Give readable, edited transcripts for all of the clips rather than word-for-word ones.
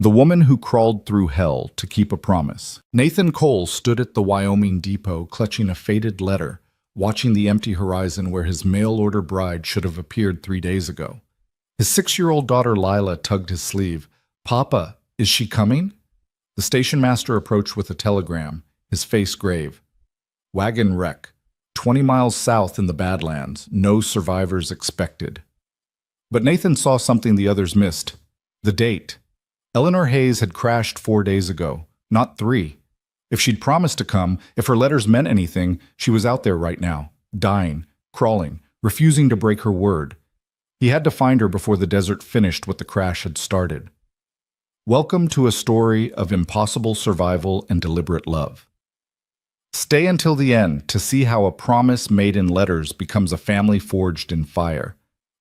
The woman who crawled through hell to keep a promise. Nathan Cole stood at the Wyoming depot clutching a faded letter, watching the empty horizon where his mail-order bride should have appeared 3 days ago. His 6-year-old daughter Lila tugged his sleeve. "Papa, is she coming?" The station master approached with a telegram, his face grave. "Wagon wreck. 20 miles south in the Badlands. No survivors expected." But Nathan saw something the others missed. The date. Eleanor Hayes had crashed 4 days ago, not 3. If she'd promised to come, if her letters meant anything, she was out there right now, dying, crawling, refusing to break her word. He had to find her before the desert finished what the crash had started. Welcome to a story of impossible survival and deliberate love. Stay until the end to see how a promise made in letters becomes a family forged in fire.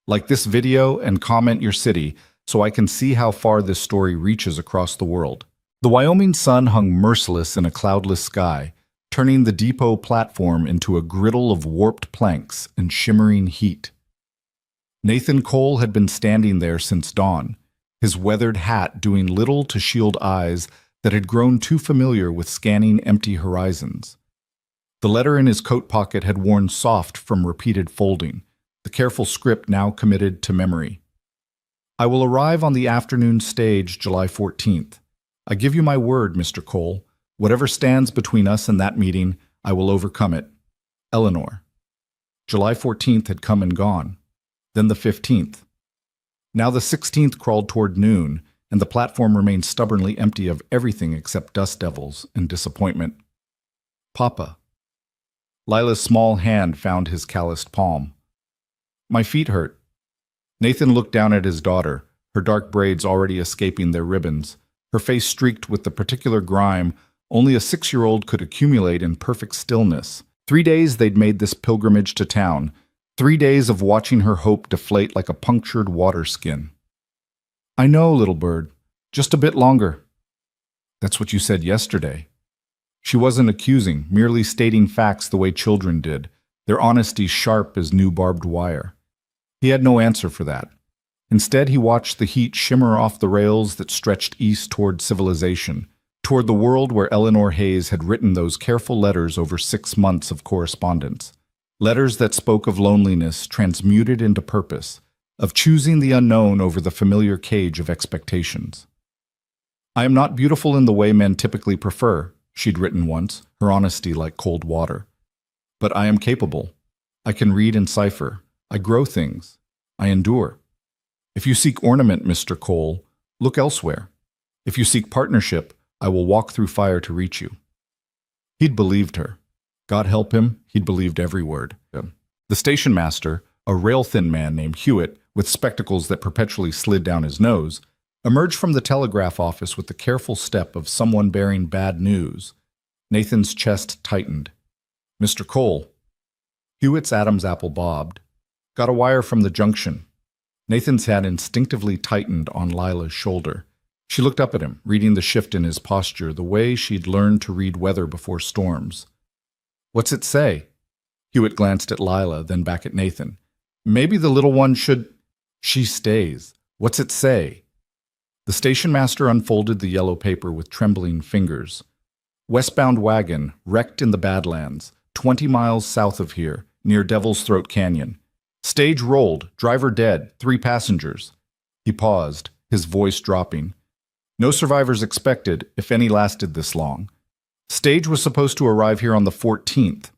Like this video and comment your city so I can see how far this story reaches across the world. The Wyoming sun hung merciless in a cloudless sky, turning the depot platform into a griddle of warped planks and shimmering heat. Nathan Cole had been standing there since dawn, his weathered hat doing little to shield eyes that had grown too familiar with scanning empty horizons. The letter in his coat pocket had worn soft from repeated folding, the careful script now committed to memory. "I will arrive on the afternoon stage July 14th. I give you my word, Mr. Cole. Whatever stands between us and that meeting, I will overcome it. Eleanor." July 14th had come and gone. Then the 15th. Now the 16th crawled toward noon, and the platform remained stubbornly empty of everything except dust devils and disappointment. "Papa." Lila's small hand found his calloused palm. "My feet hurt." Nathan looked down at his daughter, her dark braids already escaping their ribbons, her face streaked with the particular grime only a 6-year-old could accumulate in perfect stillness. 3 days they'd made this pilgrimage to town, 3 days of watching her hope deflate like a punctured water skin. "I know, little bird. Just a bit longer." "That's what you said yesterday." She wasn't accusing, merely stating facts the way children did, their honesty sharp as new barbed wire. He had no answer for that. Instead, he watched the heat shimmer off the rails that stretched east toward civilization, toward the world where Eleanor Hayes had written those careful letters over 6 months of correspondence. Letters that spoke of loneliness transmuted into purpose, of choosing the unknown over the familiar cage of expectations. "I am not beautiful in the way men typically prefer," she'd written once, her honesty like cold water. "But I am capable. I can read and cipher. I grow things. I endure. If you seek ornament, Mr. Cole, look elsewhere. If you seek partnership, I will walk through fire to reach you." He'd believed her. God help him, he'd believed every word. The station master, a rail-thin man named Hewitt, with spectacles that perpetually slid down his nose, emerged from the telegraph office with the careful step of someone bearing bad news. Nathan's chest tightened. "Mr. Cole." Hewitt's Adam's apple bobbed. "Got a wire from the junction." Nathan's hand instinctively tightened on Lila's shoulder. She looked up at him, reading the shift in his posture, the way she'd learned to read weather before storms. "What's it say?" Hewitt glanced at Lila, then back at Nathan. "Maybe the little one should—" "She stays. What's it say?" The station master unfolded the yellow paper with trembling fingers. "Westbound wagon, wrecked in the Badlands, 20 miles south of here, near Devil's Throat Canyon. Stage rolled, driver dead, 3 passengers. He paused, his voice dropping. "No survivors expected, if any lasted this long. Stage was supposed to arrive here on the 14th.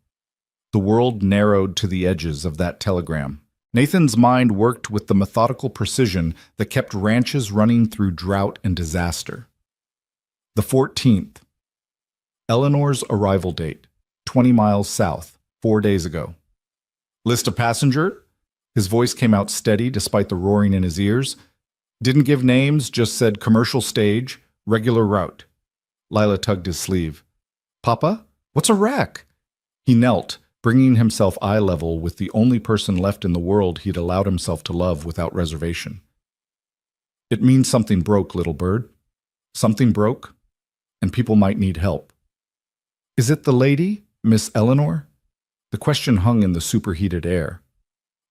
The world narrowed to the edges of that telegram. Nathan's mind worked with the methodical precision that kept ranches running through drought and disaster. The 14th. Eleanor's arrival date, 20 miles south, 4 days ago. List of passenger? His voice came out steady despite the roaring in his ears. Didn't give names, just said commercial stage, regular route. Lila tugged his sleeve. "Papa, what's a wreck?" He knelt, bringing himself eye level with the only person left in the world he'd allowed himself to love without reservation. "It means something broke, little bird. Something broke, and people might need help." "Is it the lady, Miss Eleanor?" The question hung in the superheated air.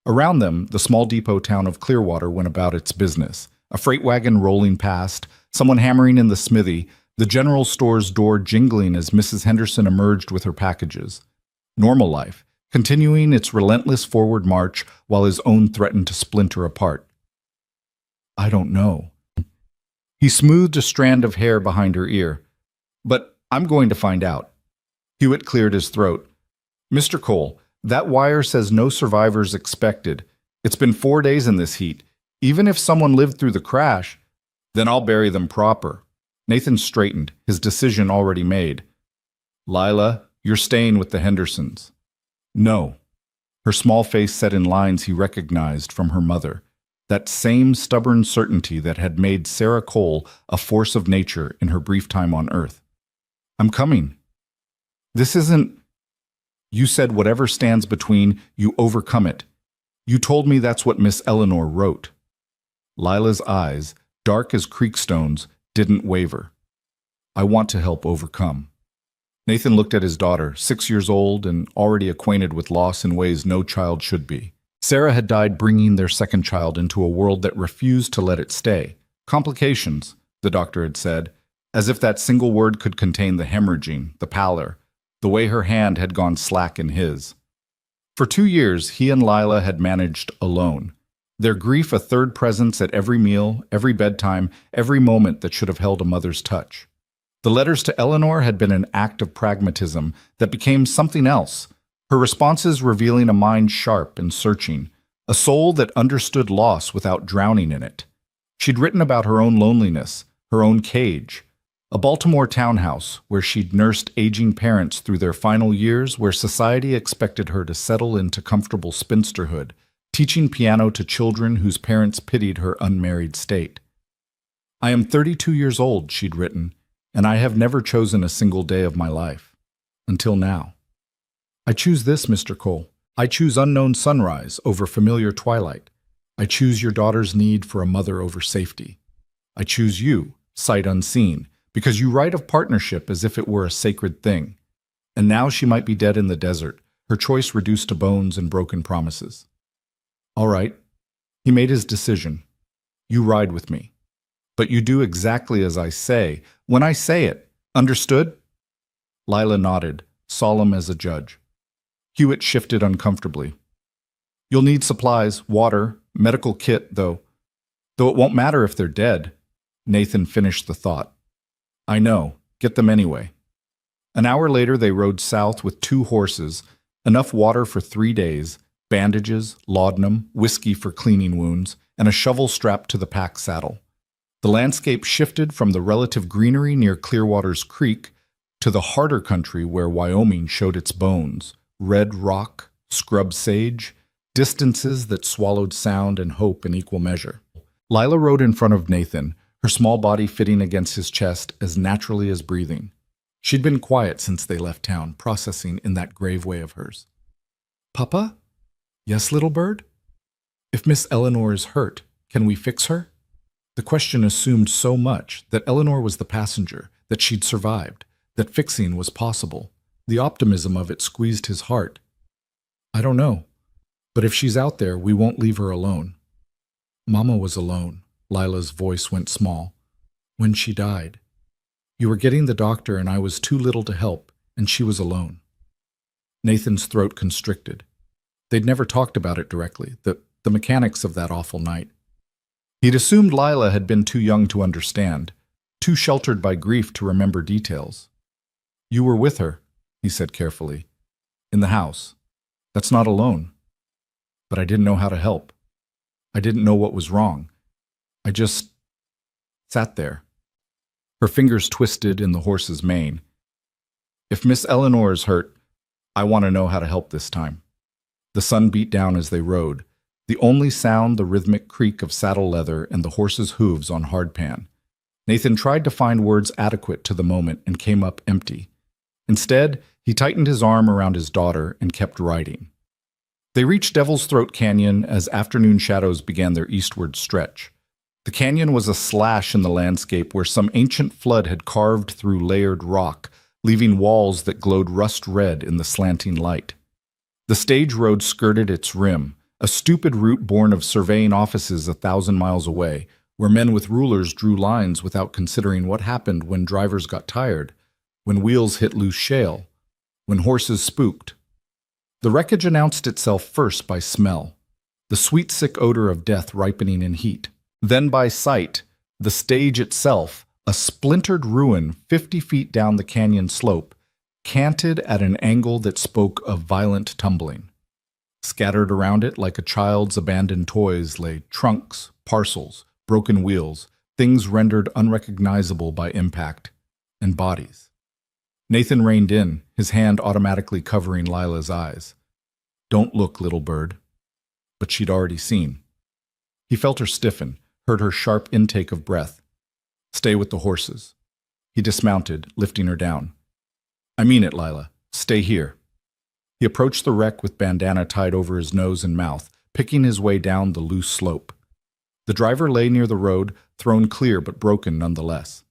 Around them, the small depot town of Clearwater went about its business, a freight wagon rolling past, someone hammering in the smithy, the general store's door jingling as Mrs. Henderson emerged with her packages. Normal life, continuing its relentless forward march while his own threatened to splinter apart. I don't know. He smoothed a strand of hair behind her ear. But I'm going to find out. Hewitt cleared his throat. Mr. Cole, that wire says no survivors expected. It's been 4 days in this heat. Even if someone lived through the crash, then I'll bury them proper. Nathan straightened, his decision already made. Lila, you're staying with the Hendersons. No. Her small face set in lines he recognized from her mother. That same stubborn certainty that had made Sarah Cole a force of nature in her brief time on Earth. I'm coming. This isn't... You said whatever stands between, you overcome it. You told me that's what Miss Eleanor wrote. Lila's eyes, dark as creek stones, didn't waver. I want to help overcome. Nathan looked at his daughter, 6 years old and already acquainted with loss in ways no child should be. Sarah had died bringing their second child into a world that refused to let it stay. Complications, the doctor had said, as if that single word could contain the hemorrhaging, the pallor, the way her hand had gone slack in his. For 2 years, he and Lila had managed alone. Their grief a third presence at every meal, every bedtime, every moment that should have held a mother's touch. The letters to Eleanor had been an act of pragmatism that became something else, her responses revealing a mind sharp and searching, a soul that understood loss without drowning in it. She'd written about her own loneliness, her own cage, a Baltimore townhouse where she'd nursed aging parents through their final years, where society expected her to settle into comfortable spinsterhood, teaching piano to children whose parents pitied her unmarried state. I am 32 years old, she'd written, and I have never chosen a single day of my life. Until now. I choose this, Mr. Cole. I choose unknown sunrise over familiar twilight. I choose your daughter's need for a mother over safety. I choose you, sight unseen, because you write of partnership as if it were a sacred thing. And now she might be dead in the desert, her choice reduced to bones and broken promises. All right. He made his decision. You ride with me. But you do exactly as I say, when I say it. Understood? Lila nodded, solemn as a judge. Hewitt shifted uncomfortably. You'll need supplies, water, medical kit, though it won't matter if they're dead. Nathan finished the thought. I know. Get them anyway. An hour later, they rode south with 2 horses, enough water for 3 days, bandages, laudanum, whiskey for cleaning wounds, and a shovel strapped to the pack saddle. The landscape shifted from the relative greenery near Clearwater's Creek to the harder country where Wyoming showed its bones, red rock, scrub sage, distances that swallowed sound and hope in equal measure. Lila rode in front of Nathan, her small body fitting against his chest as naturally as breathing. She'd been quiet since they left town, processing in that grave way of hers. Papa? Yes, little bird? If Miss Eleanor is hurt, can we fix her? The question assumed so much, that Eleanor was the passenger, that she'd survived, that fixing was possible. The optimism of it squeezed his heart. I don't know, but if she's out there, we won't leave her alone. Mama was alone. Lila's voice went small. When she died. You were getting the doctor and I was too little to help, and she was alone. Nathan's throat constricted. They'd never talked about it directly, the mechanics of that awful night. He'd assumed Lila had been too young to understand, too sheltered by grief to remember details. You were with her, he said carefully. In the house. That's not alone. But I didn't know how to help. I didn't know what was wrong. I just sat there. Her fingers twisted in the horse's mane. If Miss Eleanor is hurt, I want to know how to help this time. The sun beat down as they rode, the only sound the rhythmic creak of saddle leather and the horse's hooves on hardpan. Nathan tried to find words adequate to the moment and came up empty. Instead, he tightened his arm around his daughter and kept riding. They reached Devil's Throat Canyon as afternoon shadows began their eastward stretch. The canyon was a slash in the landscape where some ancient flood had carved through layered rock, leaving walls that glowed rust red in the slanting light. The stage road skirted its rim, a stupid route born of surveying offices 1,000 miles away, where men with rulers drew lines without considering what happened when drivers got tired, when wheels hit loose shale, when horses spooked. The wreckage announced itself first by smell, the sweet sick odor of death ripening in heat. Then by sight, the stage itself, a splintered ruin 50 feet down the canyon slope, canted at an angle that spoke of violent tumbling. Scattered around it like a child's abandoned toys lay trunks, parcels, broken wheels, things rendered unrecognizable by impact, and bodies. Nathan reined in, his hand automatically covering Lila's eyes. "Don't look, little bird." But she'd already seen. He felt her stiffen, heard her sharp intake of breath. "Stay with the horses." He dismounted, lifting her down. "I mean it, Lila. Stay here." He approached the wreck with bandana tied over his nose and mouth, picking his way down the loose slope. The driver lay near the road, thrown clear but broken nonetheless.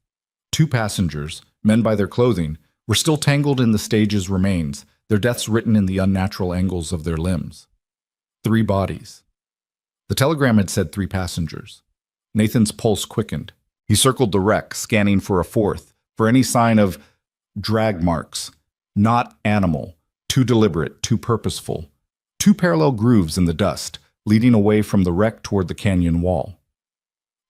2 passengers, men by their clothing, were still tangled in the stage's remains, their deaths written in the unnatural angles of their limbs. 3 bodies. The telegram had said 3 passengers. Nathan's pulse quickened. He circled the wreck, scanning for a 4th, for any sign of drag marks. Not animal, too deliberate, too purposeful. 2 parallel grooves in the dust, leading away from the wreck toward the canyon wall.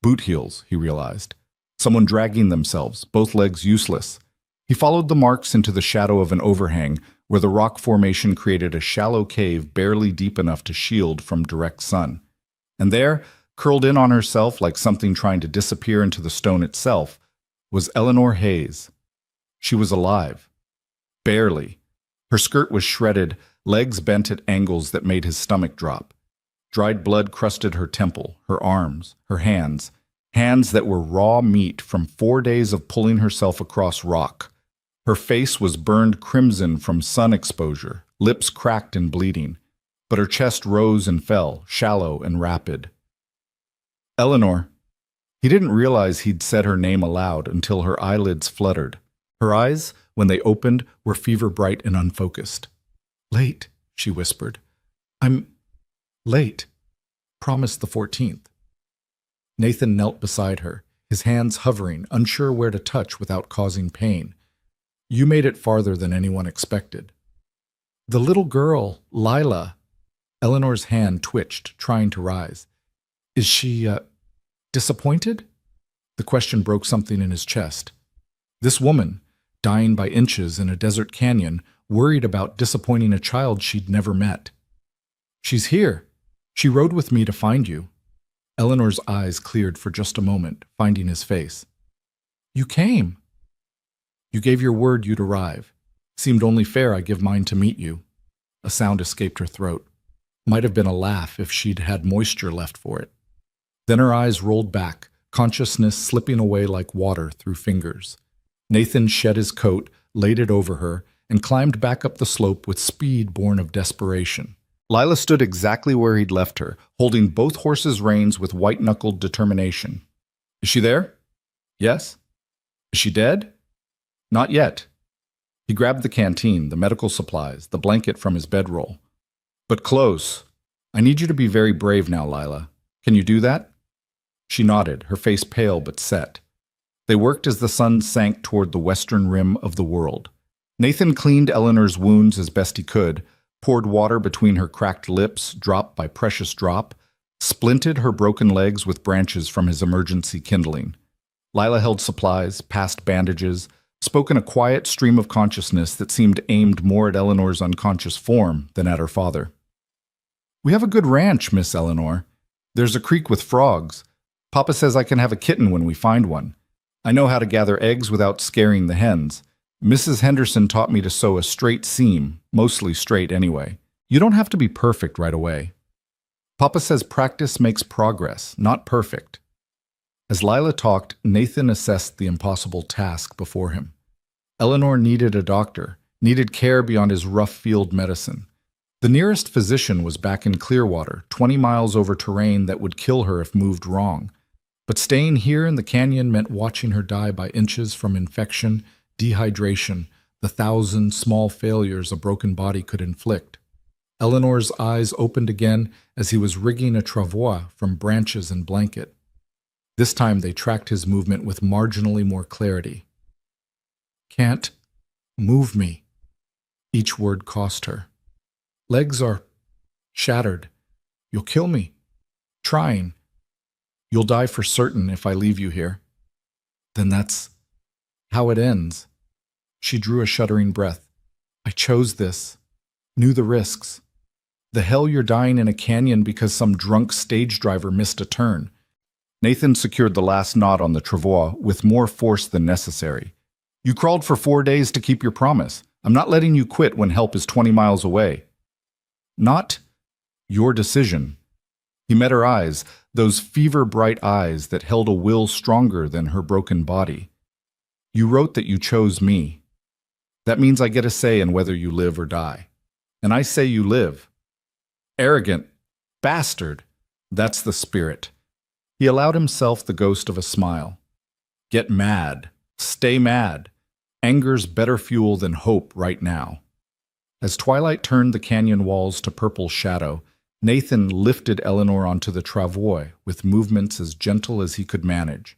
Boot heels, he realized. Someone dragging themselves, both legs useless. He followed the marks into the shadow of an overhang, where the rock formation created a shallow cave barely deep enough to shield from direct sun. And there, curled in on herself like something trying to disappear into the stone itself, was Eleanor Hayes. She was alive. Barely. Her skirt was shredded, legs bent at angles that made his stomach drop. Dried blood crusted her temple, her arms, her hands that were raw meat from 4 days of pulling herself across rock. Her face was burned crimson from sun exposure, lips cracked and bleeding, but her chest rose and fell, shallow and rapid. Eleanor. He didn't realize he'd said her name aloud until her eyelids fluttered. Her eyes, when they opened, were fever-bright and unfocused. "Late," she whispered. "I'm late. Promised the 14th. Nathan knelt beside her, his hands hovering, unsure where to touch without causing pain. "You made it farther than anyone expected." "The little girl, Lila." Eleanor's hand twitched, trying to rise. "Is she, disappointed?" The question broke something in his chest. This woman, dying by inches in a desert canyon, worried about disappointing a child she'd never met. "She's here. She rode with me to find you." Eleanor's eyes cleared for just a moment, finding his face. "You came." "You gave your word you'd arrive. Seemed only fair I give mine to meet you." A sound escaped her throat. Might have been a laugh if she'd had moisture left for it. Then her eyes rolled back, consciousness slipping away like water through fingers. Nathan shed his coat, laid it over her, and climbed back up the slope with speed born of desperation. Lila stood exactly where he'd left her, holding both horses' reins with white-knuckled determination. "Is she there?" "Yes." "Is she dead?" "Not yet." He grabbed the canteen, the medical supplies, the blanket from his bedroll. "But close. I need you to be very brave now, Lila. Can you do that?" She nodded, her face pale but set. They worked as the sun sank toward the western rim of the world. Nathan cleaned Eleanor's wounds as best he could, poured water between her cracked lips, drop by precious drop, splinted her broken legs with branches from his emergency kindling. Lila held supplies, passed bandages, spoke in a quiet stream of consciousness that seemed aimed more at Eleanor's unconscious form than at her father. "We have a good ranch, Miss Eleanor. There's a creek with frogs. Papa says I can have a kitten when we find one. I know how to gather eggs without scaring the hens. Mrs. Henderson taught me to sew a straight seam, mostly straight anyway. You don't have to be perfect right away. Papa says practice makes progress, not perfect." As Lila talked, Nathan assessed the impossible task before him. Eleanor needed a doctor, needed care beyond his rough field medicine. The nearest physician was back in Clearwater, 20 miles over terrain that would kill her if moved wrong. But staying here in the canyon meant watching her die by inches from infection, dehydration, the 1,000 small failures a broken body could inflict. Eleanor's eyes opened again as he was rigging a travois from branches and blanket. This time they tracked his movement with marginally more clarity. Can't move me. Each word cost her. Legs are shattered. You'll kill me. Trying. You'll die for certain if I leave you here. Then that's how it ends. She drew a shuddering breath. I chose this. Knew the risks. The hell you're dying in a canyon because some drunk stage driver missed a turn. Nathan secured the last knot on the travois with more force than necessary. You crawled for 4 days to keep your promise. I'm not letting you quit when help is 20 miles away. Not your decision. He met her eyes, those fever-bright eyes that held a will stronger than her broken body. You wrote that you chose me. That means I get a say in whether you live or die. And I say you live. Arrogant. Bastard. That's the spirit. He allowed himself the ghost of a smile. Get mad. Stay mad. Anger's better fuel than hope right now. As twilight turned the canyon walls to purple shadow, Nathan lifted Eleanor onto the travois with movements as gentle as he could manage.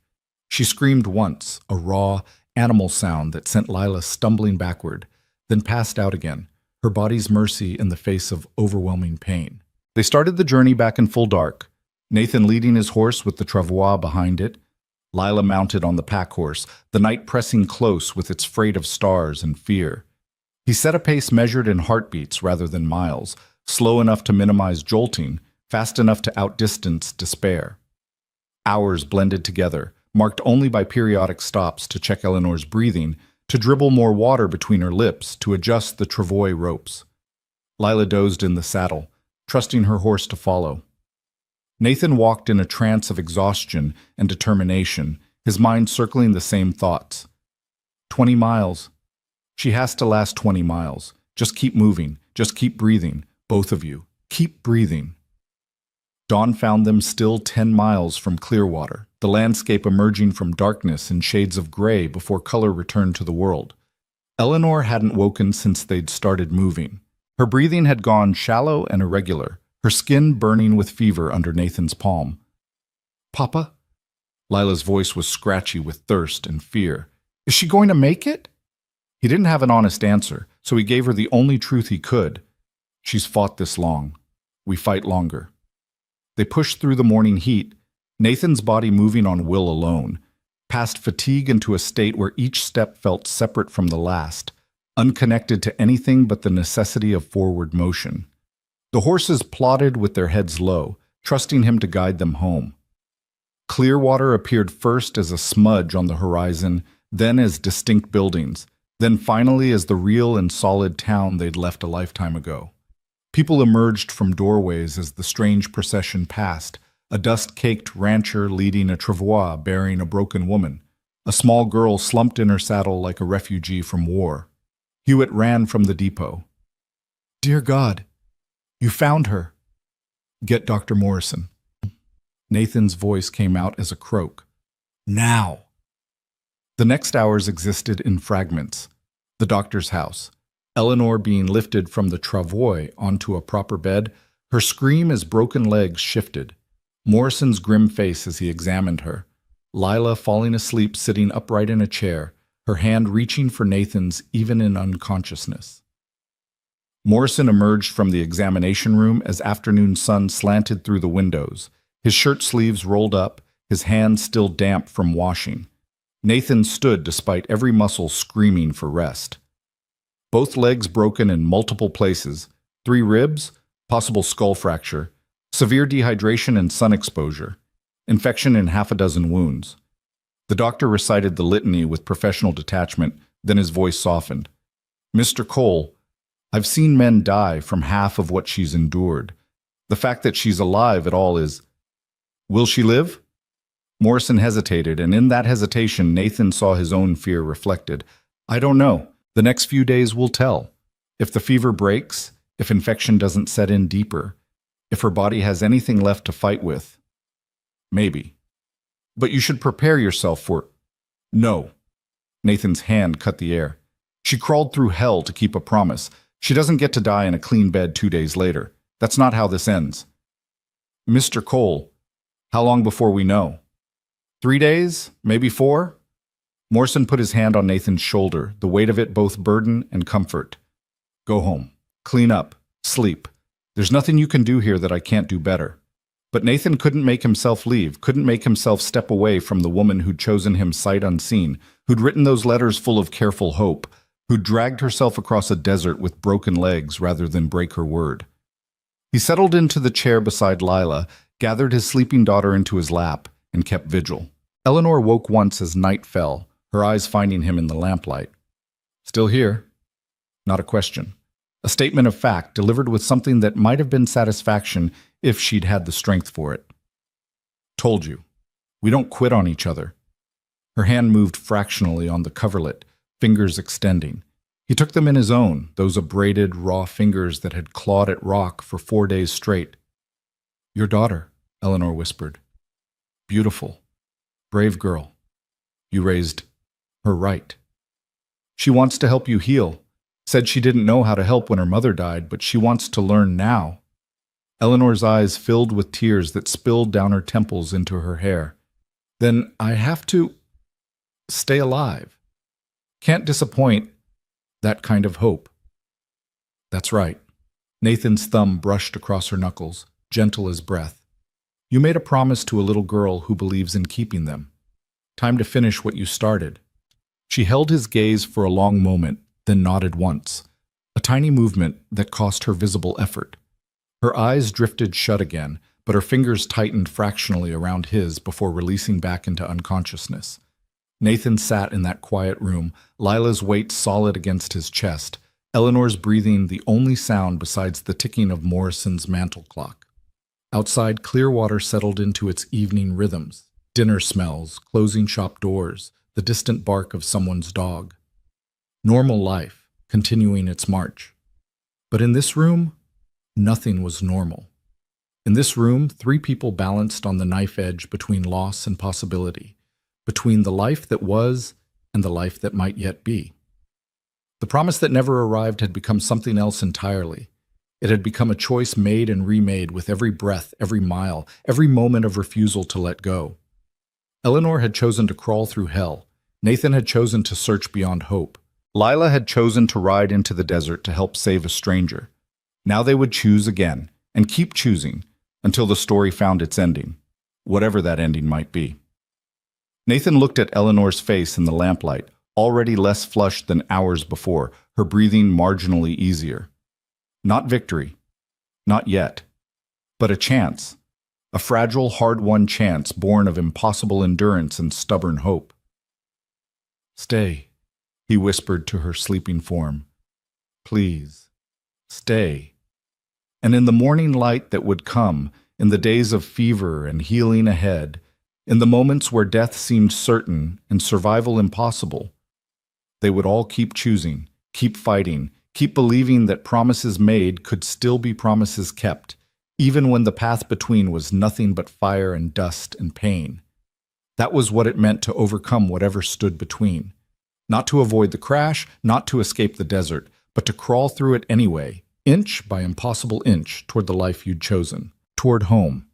She screamed once, a raw, animal sound that sent Lila stumbling backward, then passed out again, her body's mercy in the face of overwhelming pain. They started the journey back in full dark, Nathan leading his horse with the travois behind it, Lila mounted on the pack horse, the night pressing close with its freight of stars and fear. He set a pace measured in heartbeats rather than miles, slow enough to minimize jolting, fast enough to outdistance despair. Hours blended together, marked only by periodic stops to check Eleanor's breathing, to dribble more water between her lips, to adjust the travois ropes. Lila dozed in the saddle, trusting her horse to follow. Nathan walked in a trance of exhaustion and determination, his mind circling the same thoughts. 20 miles. She has to last 20 miles. Just keep moving. Just keep breathing. Both of you. Keep breathing. Dawn found them still 10 miles from Clearwater, the landscape emerging from darkness in shades of gray before color returned to the world. Eleanor hadn't woken since they'd started moving. Her breathing had gone shallow and irregular, her skin burning with fever under Nathan's palm. Papa? Lila's voice was scratchy with thirst and fear. Is she going to make it? He didn't have an honest answer, so he gave her the only truth he could. She's fought this long. We fight longer. They pushed through the morning heat, Nathan's body moving on will alone, past fatigue into a state where each step felt separate from the last, unconnected to anything but the necessity of forward motion. The horses plodded with their heads low, trusting him to guide them home. Clearwater appeared first as a smudge on the horizon, then as distinct buildings, then finally as the real and solid town they'd left a lifetime ago. People emerged from doorways as the strange procession passed, a dust-caked rancher leading a travois bearing a broken woman, a small girl slumped in her saddle like a refugee from war. Hewitt ran from the depot. Dear God, you found her. Get Dr. Morrison. Nathan's voice came out as a croak. Now. The next hours existed in fragments. The doctor's house. Eleanor being lifted from the travois onto a proper bed, her scream as broken legs shifted. Morrison's grim face as he examined her. Lila falling asleep sitting upright in a chair, her hand reaching for Nathan's even in unconsciousness. Morrison emerged from the examination room as afternoon sun slanted through the windows, his shirt sleeves rolled up, his hands still damp from washing. Nathan stood despite every muscle screaming for rest. Both legs broken in multiple places, 3 ribs, possible skull fracture, severe dehydration and sun exposure, infection in half a dozen wounds. The doctor recited the litany with professional detachment, then his voice softened. Mr. Cole, I've seen men die from half of what she's endured. The fact that she's alive at all is... Will she live? Morrison hesitated, and in that hesitation, Nathan saw his own fear reflected. I don't know. The next few days will tell. If the fever breaks, if infection doesn't set in deeper, if her body has anything left to fight with. Maybe. But you should prepare yourself for... No. Nathan's hand cut the air. She crawled through hell to keep a promise. She doesn't get to die in a clean bed 2 days later. That's not how this ends. Mr. Cole, how long before we know? 3 days? Maybe 4? Morrison put his hand on Nathan's shoulder, the weight of it both burden and comfort. Go home. Clean up. Sleep. There's nothing you can do here that I can't do better. But Nathan couldn't make himself leave, couldn't make himself step away from the woman who'd chosen him sight unseen, who'd written those letters full of careful hope, who'd dragged herself across a desert with broken legs rather than break her word. He settled into the chair beside Lila, gathered his sleeping daughter into his lap, and kept vigil. Eleanor woke once as night fell, her eyes finding him in the lamplight. Still here? Not a question. A statement of fact delivered with something that might have been satisfaction if she'd had the strength for it. Told you. We don't quit on each other. Her hand moved fractionally on the coverlet, fingers extending. He took them in his own, those abraded, raw fingers that had clawed at rock for 4 days straight. Your daughter, Eleanor whispered. Beautiful. Brave girl. You raised her right. She wants to help you heal. Said she didn't know how to help when her mother died, but she wants to learn now. Eleanor's eyes filled with tears that spilled down her temples into her hair. Then I have to stay alive. Can't disappoint that kind of hope. That's right. Nathan's thumb brushed across her knuckles, gentle as breath. You made a promise to a little girl who believes in keeping them. Time to finish what you started. She held his gaze for a long moment, then nodded once, a tiny movement that cost her visible effort. Her eyes drifted shut again, but her fingers tightened fractionally around his before releasing back into unconsciousness. Nathan sat in that quiet room, Lila's weight solid against his chest, Eleanor's breathing the only sound besides the ticking of Morrison's mantel clock. Outside, Clearwater settled into its evening rhythms, dinner smells, closing shop doors, the distant bark of someone's dog. Normal life, continuing its march. But in this room, nothing was normal. In this room, 3 people balanced on the knife edge between loss and possibility, between the life that was and the life that might yet be. The promise that never arrived had become something else entirely. It had become a choice made and remade with every breath, every mile, every moment of refusal to let go. Eleanor had chosen to crawl through hell. Nathan had chosen to search beyond hope. Lila had chosen to ride into the desert to help save a stranger. Now they would choose again, and keep choosing, until the story found its ending, whatever that ending might be. Nathan looked at Eleanor's face in the lamplight, already less flushed than hours before, her breathing marginally easier. Not victory. Not yet. But a chance. A fragile, hard-won chance born of impossible endurance and stubborn hope. Stay, he whispered to her sleeping form. Please, stay. And in the morning light that would come, in the days of fever and healing ahead, in the moments where death seemed certain and survival impossible, they would all keep choosing, keep fighting, keep believing that promises made could still be promises kept, even when the path between was nothing but fire and dust and pain. That was what it meant to overcome whatever stood between. Not to avoid the crash, not to escape the desert, but to crawl through it anyway, inch by impossible inch, toward the life you'd chosen, toward home.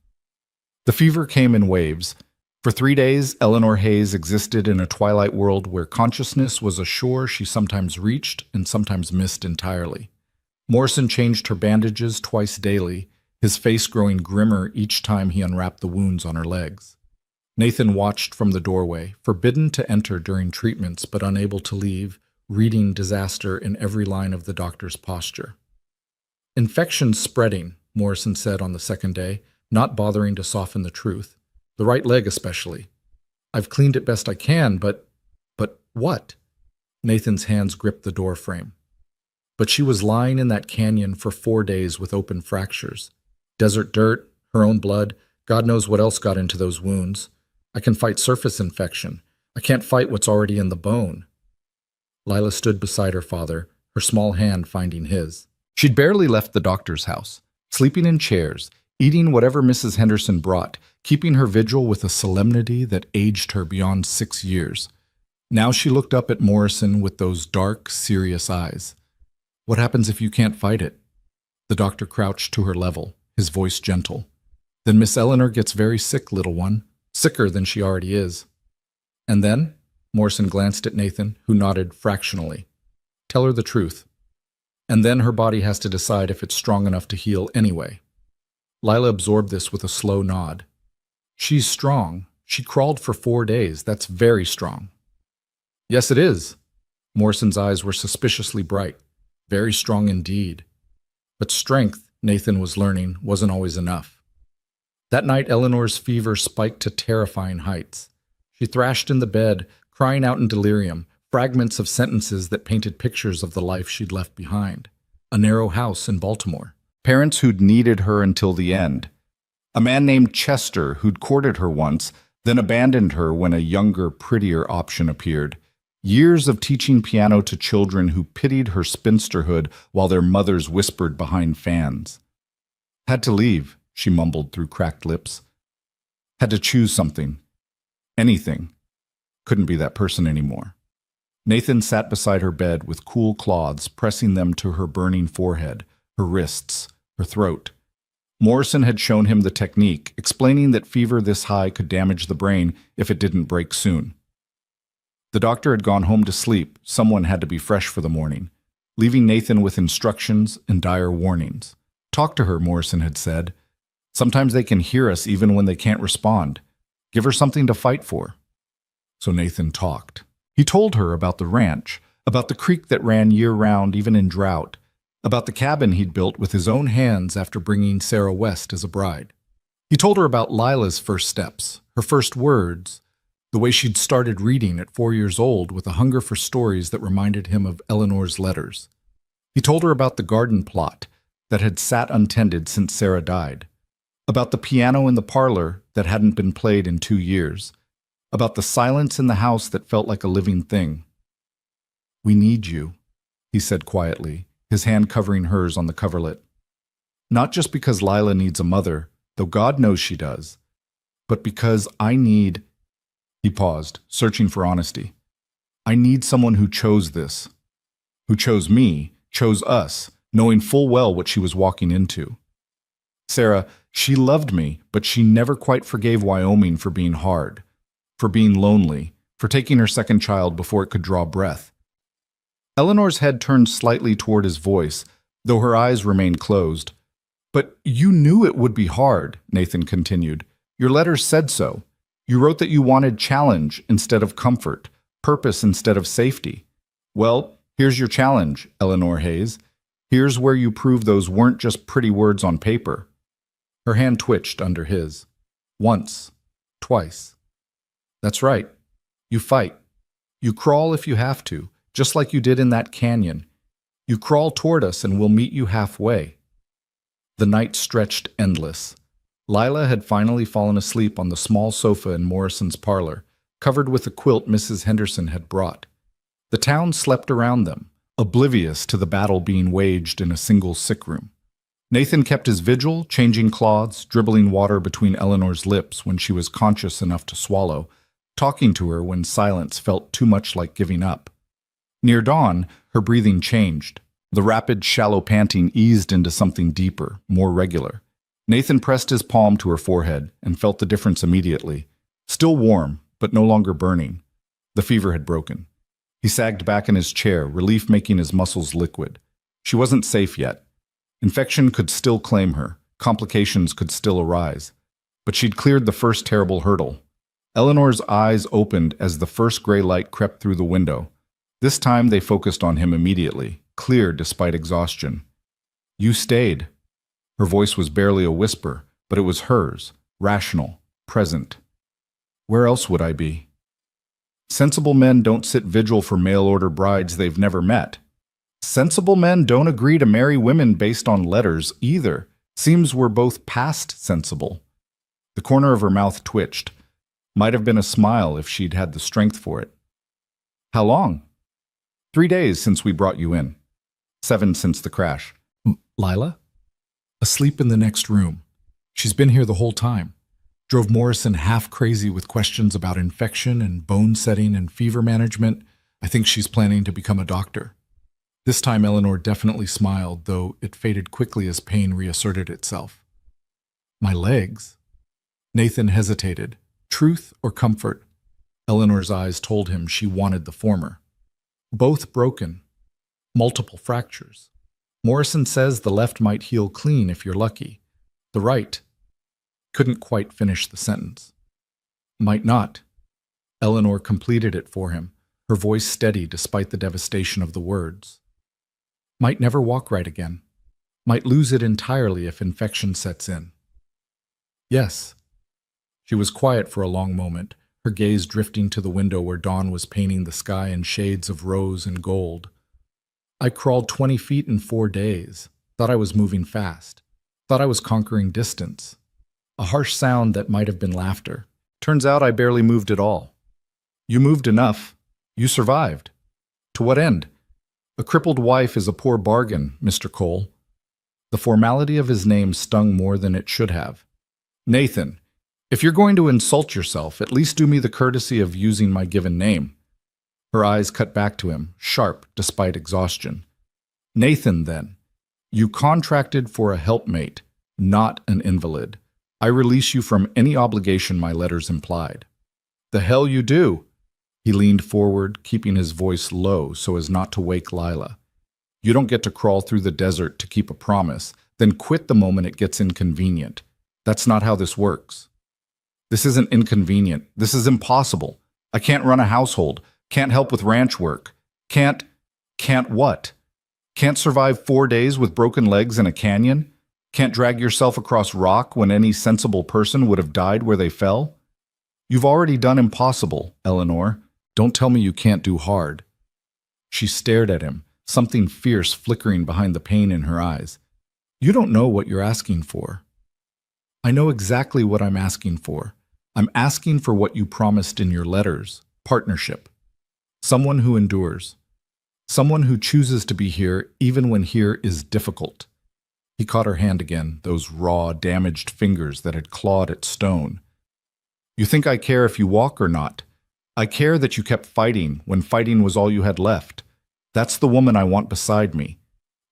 The fever came in waves. For 3 days, Eleanor Hayes existed in a twilight world where consciousness was a shore she sometimes reached and sometimes missed entirely. Morrison changed her bandages twice daily, his face growing grimmer each time he unwrapped the wounds on her legs. Nathan watched from the doorway, forbidden to enter during treatments but unable to leave, reading disaster in every line of the doctor's posture. Infection's spreading, Morrison said on the second day, not bothering to soften the truth. The right leg especially. I've cleaned it best I can, but what? Nathan's hands gripped the door frame. But she was lying in that canyon for 4 days with open fractures. Desert dirt, her own blood, God knows what else got into those wounds. I can fight surface infection. I can't fight what's already in the bone. Lila stood beside her father, her small hand finding his. She'd barely left the doctor's house, sleeping in chairs, eating whatever Mrs. Henderson brought, keeping her vigil with a solemnity that aged her beyond 6 years. Now she looked up at Morrison with those dark, serious eyes. What happens if you can't fight it? The doctor crouched to her level, his voice gentle. Then Miss Eleanor gets very sick, little one. Sicker than she already is. And then, Morrison glanced at Nathan, who nodded fractionally. Tell her the truth. And then her body has to decide if it's strong enough to heal anyway. Lila absorbed this with a slow nod. She's strong. She crawled for 4 days. That's very strong. Yes, it is. Morrison's eyes were suspiciously bright. Very strong indeed. But strength, Nathan was learning, wasn't always enough. That night, Eleanor's fever spiked to terrifying heights. She thrashed in the bed, crying out in delirium, fragments of sentences that painted pictures of the life she'd left behind. A narrow house in Baltimore. Parents who'd needed her until the end. A man named Chester who'd courted her once, then abandoned her when a younger, prettier option appeared. Years of teaching piano to children who pitied her spinsterhood while their mothers whispered behind fans. Had to leave, she mumbled through cracked lips. Had to choose something. Anything. Couldn't be that person anymore. Nathan sat beside her bed with cool cloths, pressing them to her burning forehead, her wrists, her throat. Morrison had shown him the technique, explaining that fever this high could damage the brain if it didn't break soon. The doctor had gone home to sleep. Someone had to be fresh for the morning, leaving Nathan with instructions and dire warnings. Talk to her, Morrison had said. Sometimes they can hear us even when they can't respond. Give her something to fight for. So Nathan talked. He told her about the ranch, about the creek that ran year-round even in drought, about the cabin he'd built with his own hands after bringing Sarah West as a bride. He told her about Lila's first steps, her first words, the way she'd started reading at 4 years old with a hunger for stories that reminded him of Eleanor's letters. He told her about the garden plot that had sat untended since Sarah died, about the piano in the parlor that hadn't been played in 2 years, about the silence in the house that felt like a living thing. We need you, he said quietly, his hand covering hers on the coverlet. Not just because Lila needs a mother, though God knows she does, but because I need... He paused, searching for honesty. I need someone who chose this, who chose me, chose us, knowing full well what she was walking into. Sarah, she loved me, but she never quite forgave Wyoming for being hard, for being lonely, for taking her second child before it could draw breath. Eleanor's head turned slightly toward his voice, though her eyes remained closed. But you knew it would be hard, Nathan continued. Your letters said so. You wrote that you wanted challenge instead of comfort, purpose instead of safety. Well, here's your challenge, Eleanor Hayes. Here's where you prove those weren't just pretty words on paper. Her hand twitched under his. Once. Twice. That's right. You fight. You crawl if you have to, just like you did in that canyon. You crawl toward us and we'll meet you halfway. The night stretched endless. Lila had finally fallen asleep on the small sofa in Morrison's parlor, covered with a quilt Mrs. Henderson had brought. The town slept around them, oblivious to the battle being waged in a single sick room. Nathan kept his vigil, changing cloths, dribbling water between Eleanor's lips when she was conscious enough to swallow, talking to her when silence felt too much like giving up. Near dawn, her breathing changed. The rapid, shallow panting eased into something deeper, more regular. Nathan pressed his palm to her forehead and felt the difference immediately. Still warm, but no longer burning. The fever had broken. He sagged back in his chair, relief making his muscles liquid. She wasn't safe yet. Infection could still claim her. Complications could still arise. But she'd cleared the first terrible hurdle. Eleanor's eyes opened as the first gray light crept through the window. This time they focused on him immediately, clear despite exhaustion. You stayed. Her voice was barely a whisper, but it was hers, rational, present. Where else would I be? Sensible men don't sit vigil for mail-order brides they've never met. Sensible men don't agree to marry women based on letters either. Seems we're both past sensible. The corner of her mouth twitched. Might have been a smile if she'd had the strength for it. How long? 3 days since we brought you in. 7 since the crash. Lila? Asleep in the next room. She's been here the whole time. Drove Morrison half crazy with questions about infection and bone setting and fever management. I think she's planning to become a doctor. This time Eleanor definitely smiled, though it faded quickly as pain reasserted itself. My legs? Nathan hesitated. Truth or comfort? Eleanor's eyes told him she wanted the former. Both broken. Multiple fractures. Morrison says the left might heal clean if you're lucky. The right couldn't quite finish the sentence. Might not. Eleanor completed it for him, her voice steady despite the devastation of the words. Might never walk right again. Might lose it entirely if infection sets in. Yes. She was quiet for a long moment, her gaze drifting to the window where dawn was painting the sky in shades of rose and gold. I crawled 20 feet in 4 days. Thought I was moving fast. Thought I was conquering distance. A harsh sound that might have been laughter. Turns out I barely moved at all. You moved enough. You survived. To what end? A crippled wife is a poor bargain, Mr. Cole. The formality of his name stung more than it should have. Nathan, if you're going to insult yourself, at least do me the courtesy of using my given name. Her eyes cut back to him, sharp despite exhaustion. Nathan, then. You contracted for a helpmate, not an invalid. I release you from any obligation my letters implied. The hell you do? He leaned forward, keeping his voice low so as not to wake Lila. You don't get to crawl through the desert to keep a promise, then quit the moment it gets inconvenient. That's not how this works. This isn't inconvenient. This is impossible. I can't run a household. Can't help with ranch work. Can't what? Can't survive 4 days with broken legs in a canyon? Can't drag yourself across rock when any sensible person would have died where they fell? You've already done impossible, Eleanor. Don't tell me you can't do hard. She stared at him, something fierce flickering behind the pain in her eyes. You don't know what you're asking for. I know exactly what I'm asking for. I'm asking for what you promised in your letters, partnership. Someone who endures. Someone who chooses to be here even when here is difficult. He caught her hand again, those raw, damaged fingers that had clawed at stone. You think I care if you walk or not? I care that you kept fighting when fighting was all you had left. That's the woman I want beside me.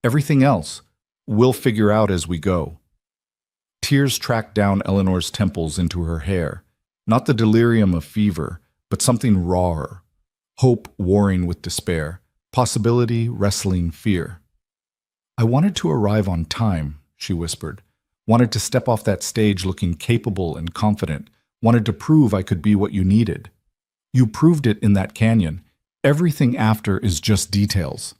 Everything else, we'll figure out as we go. Tears tracked down Eleanor's temples into her hair. Not the delirium of fever, but something rawer. Hope warring with despair. Possibility wrestling fear. I wanted to arrive on time, she whispered. Wanted to step off that stage looking capable and confident. Wanted to prove I could be what you needed. You proved it in that canyon. Everything after is just details.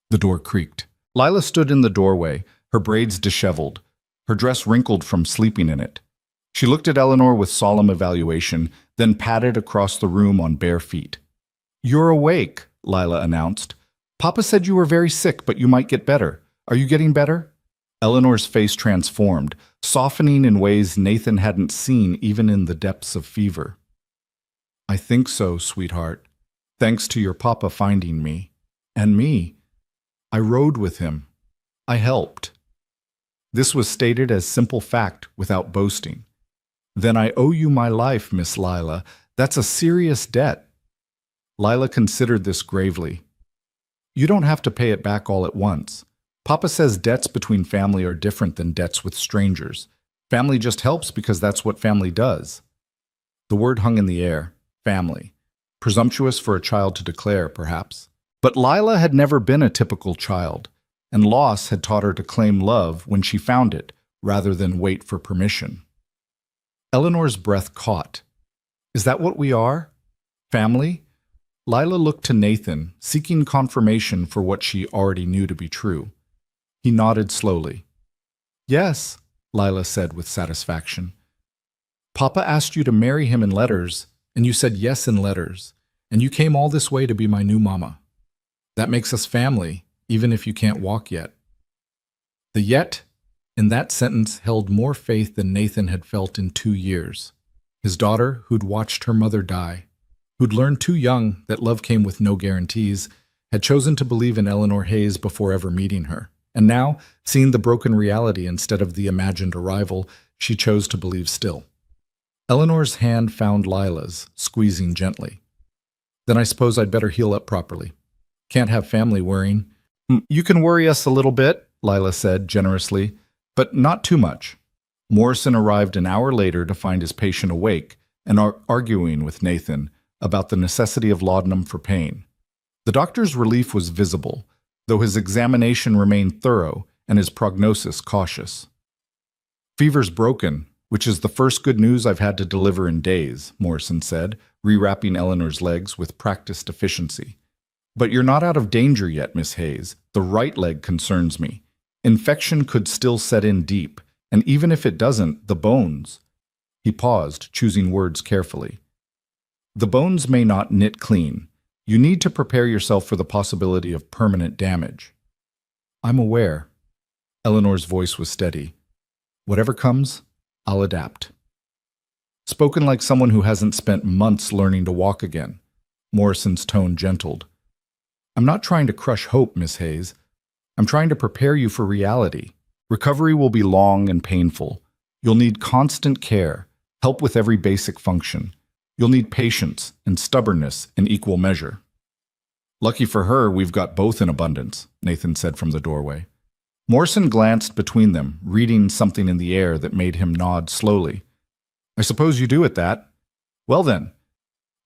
The door creaked. Lila stood in the doorway, her braids disheveled, her dress wrinkled from sleeping in it. She looked at Eleanor with solemn evaluation, then padded across the room on bare feet. You're awake, Lila announced. Papa said you were very sick, but you might get better. Are you getting better? Eleanor's face transformed, softening in ways Nathan hadn't seen even in the depths of fever. I think so, sweetheart. Thanks to your papa finding me. And me. I rode with him. I helped. This was stated as simple fact without boasting. Then I owe you my life, Miss Lila. That's a serious debt. Lila considered this gravely. You don't have to pay it back all at once. Papa says debts between family are different than debts with strangers. Family just helps because that's what family does. The word hung in the air. Family. Presumptuous for a child to declare, perhaps. But Lila had never been a typical child, and loss had taught her to claim love when she found it, rather than wait for permission. Eleanor's breath caught. Is that what we are? Family? Lila looked to Nathan, seeking confirmation for what she already knew to be true. He nodded slowly. Yes, Lila said with satisfaction. Papa asked you to marry him in letters, and you said yes in letters, and you came all this way to be my new mama. That makes us family, even if you can't walk yet. The yet in that sentence held more faith than Nathan had felt in 2 years. His daughter, who'd watched her mother die, who'd learned too young that love came with no guarantees, had chosen to believe in Eleanor Hayes before ever meeting her. And now, seeing the broken reality instead of the imagined arrival, she chose to believe still. Eleanor's hand found Lila's, squeezing gently. Then I suppose I'd better heal up properly. Can't have family worrying. You can worry us a little bit, Lila said generously, but not too much. Morrison arrived an hour later to find his patient awake, and arguing with Nathan about the necessity of laudanum for pain. The doctor's relief was visible, though his examination remained thorough and his prognosis cautious. "Fever's broken, which is the first good news I've had to deliver in days," Morrison said, rewrapping Eleanor's legs with practiced efficiency. "But you're not out of danger yet, Miss Hayes. The right leg concerns me. Infection could still set in deep, and even if it doesn't, the bones—" He paused, choosing words carefully. "The bones may not knit clean. You need to prepare yourself for the possibility of permanent damage." "I'm aware." Eleanor's voice was steady. "Whatever comes, I'll adapt." Spoken like someone who hasn't spent months learning to walk again, Morrison's tone gentled. "I'm not trying to crush hope, Miss Hayes. I'm trying to prepare you for reality. Recovery will be long and painful. You'll need constant care, help with every basic function. You'll need patience and stubbornness in equal measure." "Lucky for her, we've got both in abundance," Nathan said from the doorway. Morrison glanced between them, reading something in the air that made him nod slowly. "I suppose you do at that. Well then,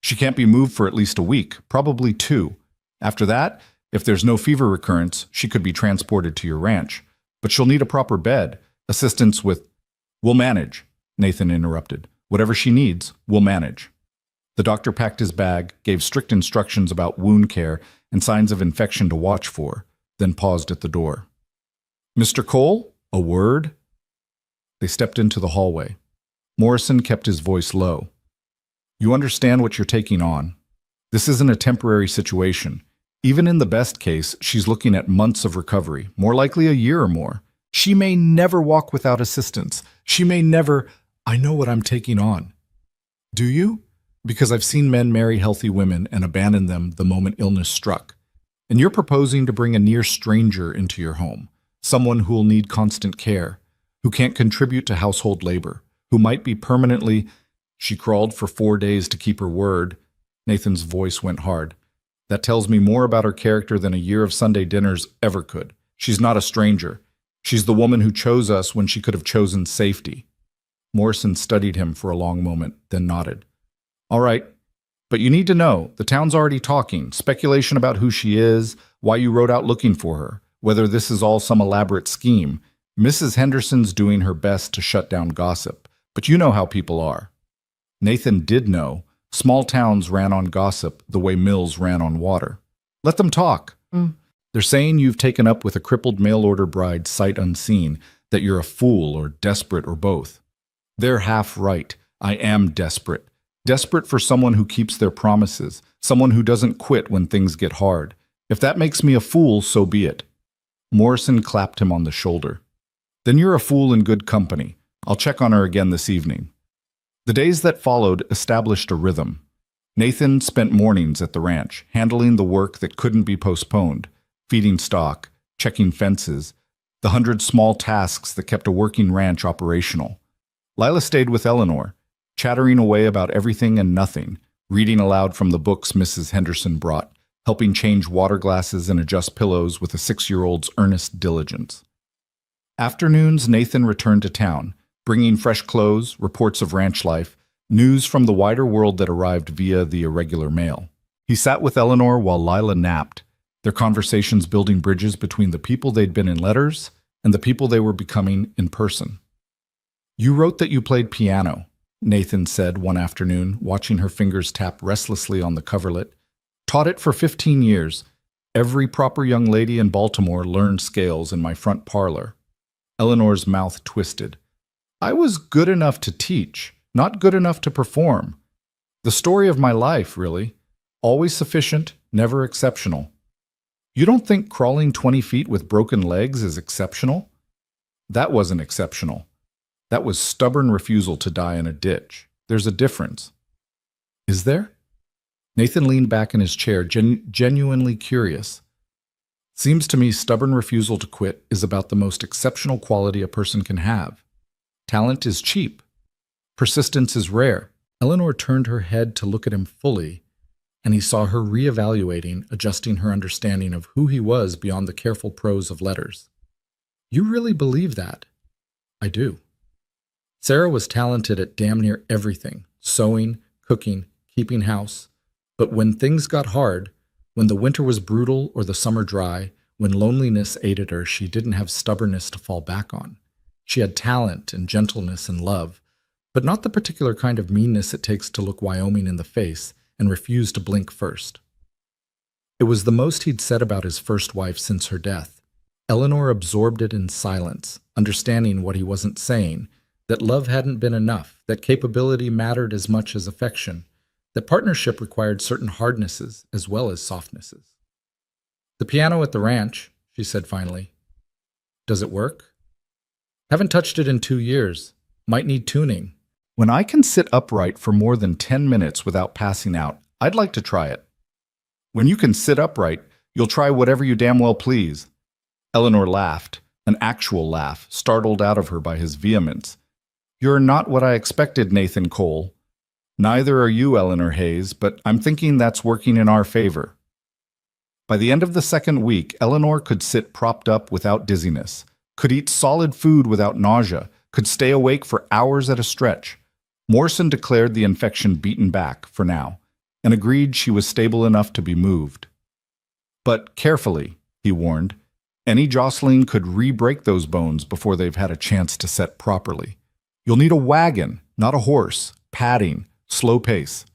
she can't be moved for at least a week, probably 2. After that, if there's no fever recurrence, she could be transported to your ranch. But she'll need a proper bed, assistance with—" "We'll manage," Nathan interrupted. "Whatever she needs, we'll manage." The doctor packed his bag, gave strict instructions about wound care and signs of infection to watch for, then paused at the door. "Mr. Cole, a word?" They stepped into the hallway. Morrison kept his voice low. "You understand what you're taking on. This isn't a temporary situation. Even in the best case, she's looking at months of recovery, more likely a year or more. She may never walk without assistance. She may never—" "I know what I'm taking on." "Do you?" "Because I've seen men marry healthy women and abandon them the moment illness struck. And you're proposing to bring a near stranger into your home, someone who'll need constant care, who can't contribute to household labor, who might be permanently—" "She crawled for 4 days to keep her word." Nathan's voice went hard. "That tells me more about her character than a year of Sunday dinners ever could. She's not a stranger. She's the woman who chose us when she could have chosen safety." Morrison studied him for a long moment, then nodded. "All right, but you need to know, the town's already talking, speculation about who she is, why you rode out looking for her, whether this is all some elaborate scheme. Mrs. Henderson's doing her best to shut down gossip, but you know how people are." Nathan did know. Small towns ran on gossip the way mills ran on water. "Let them talk." "They're saying you've taken up with a crippled mail-order bride sight unseen, that you're a fool or desperate or both." "They're half right. I am desperate. Desperate for someone who keeps their promises, someone who doesn't quit when things get hard. If that makes me a fool, so be it." Morrison clapped him on the shoulder. "Then you're a fool in good company. I'll check on her again this evening." The days that followed established a rhythm. Nathan spent mornings at the ranch, handling the work that couldn't be postponed, feeding stock, checking fences, the 100 small tasks that kept a working ranch operational. Lila stayed with Eleanor, chattering away about everything and nothing, reading aloud from the books Mrs. Henderson brought, helping change water glasses and adjust pillows with a 6-year-old's earnest diligence. Afternoons, Nathan returned to town, bringing fresh clothes, reports of ranch life, news from the wider world that arrived via the irregular mail. He sat with Eleanor while Lila napped, their conversations building bridges between the people they'd been in letters and the people they were becoming in person. "You wrote that you played piano," Nathan said one afternoon, watching her fingers tap restlessly on the coverlet. "Taught it for 15 years. Every proper young lady in Baltimore learned scales in my front parlor." Eleanor's mouth twisted. "I was good enough to teach, not good enough to perform. The story of my life, really. Always sufficient, never exceptional." "You don't think crawling 20 feet with broken legs is exceptional?" "That wasn't exceptional. That was stubborn refusal to die in a ditch. There's a difference." "Is there?" Nathan leaned back in his chair, genuinely curious. "Seems to me stubborn refusal to quit is about the most exceptional quality a person can have. Talent is cheap. Persistence is rare." Eleanor turned her head to look at him fully, and he saw her reevaluating, adjusting her understanding of who he was beyond the careful prose of letters. "You really believe that?" "I do. Sarah was talented at damn near everything, sewing, cooking, keeping house. But when things got hard, when the winter was brutal or the summer dry, when loneliness ate at her, she didn't have stubbornness to fall back on. She had talent and gentleness and love, but not the particular kind of meanness it takes to look Wyoming in the face and refuse to blink first. It was the most he'd said about his first wife since her death. Eleanor absorbed it in silence, understanding what he wasn't saying, that love hadn't been enough, that capability mattered as much as affection, that partnership required certain hardnesses as well as softnesses. "The piano at the ranch," she said finally. "Does it work?" "Haven't touched it in 2 years. Might need tuning." "When I can sit upright for more than 10 minutes without passing out, I'd like to try it." "When you can sit upright, you'll try whatever you damn well please." Eleanor laughed, an actual laugh, startled out of her by his vehemence. "You're not what I expected, Nathan Cole. Neither are you, Eleanor Hayes, but I'm thinking that's working in our favor." By the end of the second week, Eleanor could sit propped up without dizziness, could eat solid food without nausea, could stay awake for hours at a stretch. Morrison declared the infection beaten back, for now, and agreed she was stable enough to be moved. "But carefully," he warned. "Any jostling could re-break those bones before they've had a chance to set properly. You'll need a wagon, not a horse, padding, slow pace."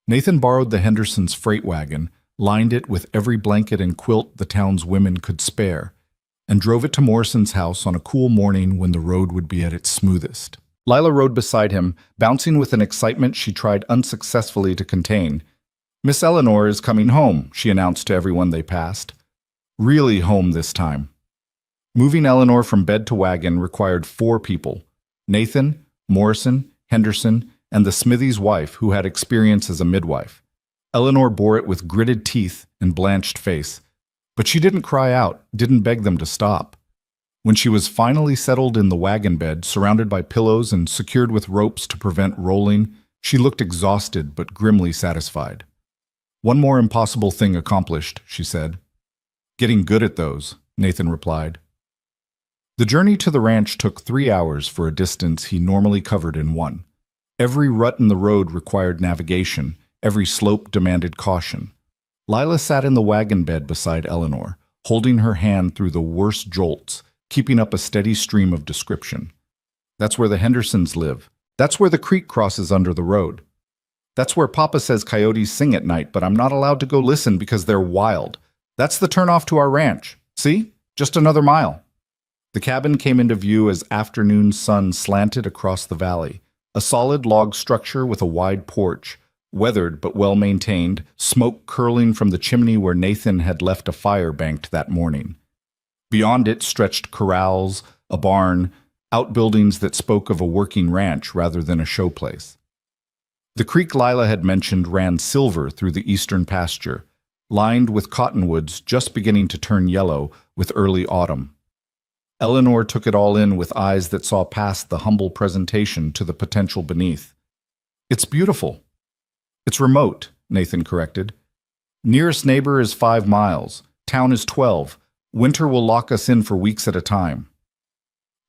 Nathan borrowed the Hendersons' freight wagon, lined it with every blanket and quilt the town's women could spare, and drove it to Morrison's house on a cool morning when the road would be at its smoothest. Lila rode beside him, bouncing with an excitement she tried unsuccessfully to contain. "Miss Eleanor is coming home," she announced to everyone they passed. Really home this time. Moving Eleanor from bed to wagon required 4 people: Nathan, Morrison, Henderson, and the Smithy's wife who had experience as a midwife. Eleanor bore it with gritted teeth and blanched face, but she didn't cry out, didn't beg them to stop. When she was finally settled in the wagon bed, surrounded by pillows and secured with ropes to prevent rolling, she looked exhausted but grimly satisfied. "One more impossible thing accomplished," she said. "Getting good at those," Nathan replied. The journey to the ranch took 3 hours for a distance he normally covered in 1. Every rut in the road required navigation, every slope demanded caution. Lila sat in the wagon bed beside Eleanor, holding her hand through the worst jolts, keeping up a steady stream of description. "That's where the Hendersons live. That's where the creek crosses under the road. That's where Papa says coyotes sing at night, but I'm not allowed to go listen because they're wild. That's the turnoff to our ranch. See? Just another mile." The cabin came into view as afternoon sun slanted across the valley, a solid log structure with a wide porch, weathered but well-maintained, smoke curling from the chimney where Nathan had left a fire banked that morning. Beyond it stretched corrals, a barn, outbuildings that spoke of a working ranch rather than a showplace. The creek Lila had mentioned ran silver through the eastern pasture, lined with cottonwoods just beginning to turn yellow with early autumn. Eleanor took it all in with eyes that saw past the humble presentation to the potential beneath. "It's beautiful." "It's remote," Nathan corrected. "Nearest neighbor is 5 miles. Town is 12. Winter will lock us in for weeks at a time."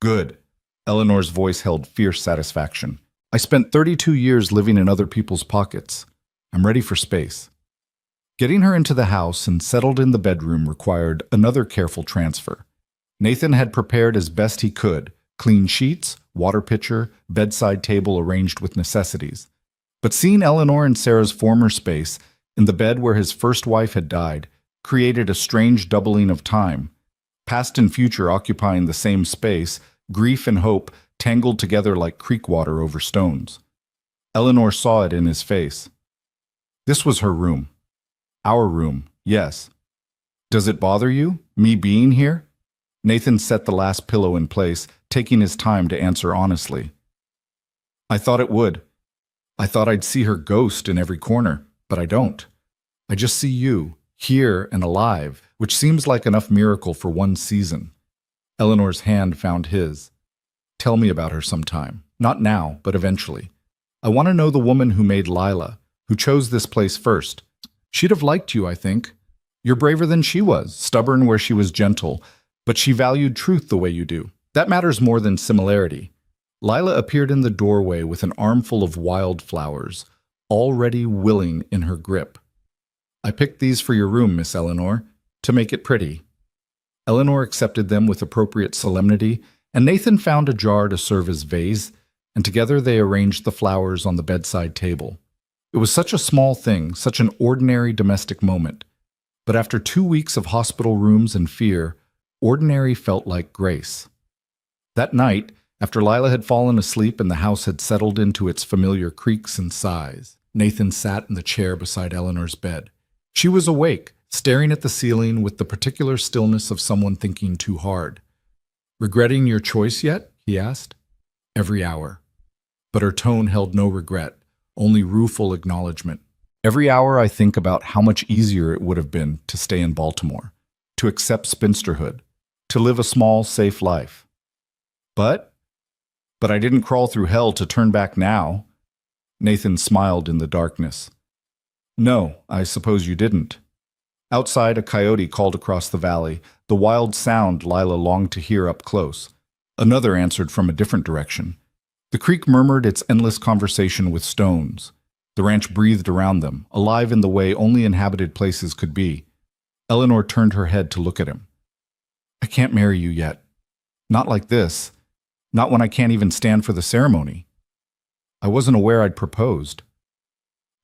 "Good." Eleanor's voice held fierce satisfaction. "I spent 32 years living in other people's pockets. I'm ready for space." Getting her into the house and settled in the bedroom required another careful transfer. Nathan had prepared as best he could: clean sheets, water pitcher, bedside table arranged with necessities. But seeing Eleanor in Sarah's former space, in the bed where his first wife had died, created a strange doubling of time. Past and future occupying the same space, grief and hope tangled together like creek water over stones. Eleanor saw it in his face. This was her room. Our room, yes. "Does it bother you, me being here?" Nathan set the last pillow in place, taking his time to answer honestly. "I thought it would. I thought I'd see her ghost in every corner, but I don't. I just see you, here and alive, which seems like enough miracle for one season." Eleanor's hand found his. "Tell me about her sometime. Not now, but eventually. I want to know the woman who made Lila, who chose this place first. She'd have liked you, I think. You're braver than she was, stubborn where she was gentle, but she valued truth the way you do. That matters more than similarity. Lila appeared in the doorway with an armful of wildflowers, already willing in her grip. "I picked these for your room, Miss Eleanor, to make it pretty." Eleanor accepted them with appropriate solemnity, and Nathan found a jar to serve as vase, and together they arranged the flowers on the bedside table. It was such a small thing, such an ordinary domestic moment. But after 2 weeks of hospital rooms and fear, ordinary felt like grace. That night, after Lila had fallen asleep and the house had settled into its familiar creaks and sighs, Nathan sat in the chair beside Eleanor's bed. She was awake, staring at the ceiling with the particular stillness of someone thinking too hard. "Regretting your choice yet?" he asked. "Every hour." But her tone held no regret, only rueful acknowledgement. "Every hour I think about how much easier it would have been to stay in Baltimore, to accept spinsterhood, to live a small, safe life. But I didn't crawl through hell to turn back now." Nathan smiled in the darkness. "No, I suppose you didn't." Outside, a coyote called across the valley, the wild sound Lila longed to hear up close. Another answered from a different direction. The creek murmured its endless conversation with stones. The ranch breathed around them, alive in the way only inhabited places could be. Eleanor turned her head to look at him. "I can't marry you yet. Not like this. Not when I can't even stand for the ceremony. I wasn't aware I'd proposed."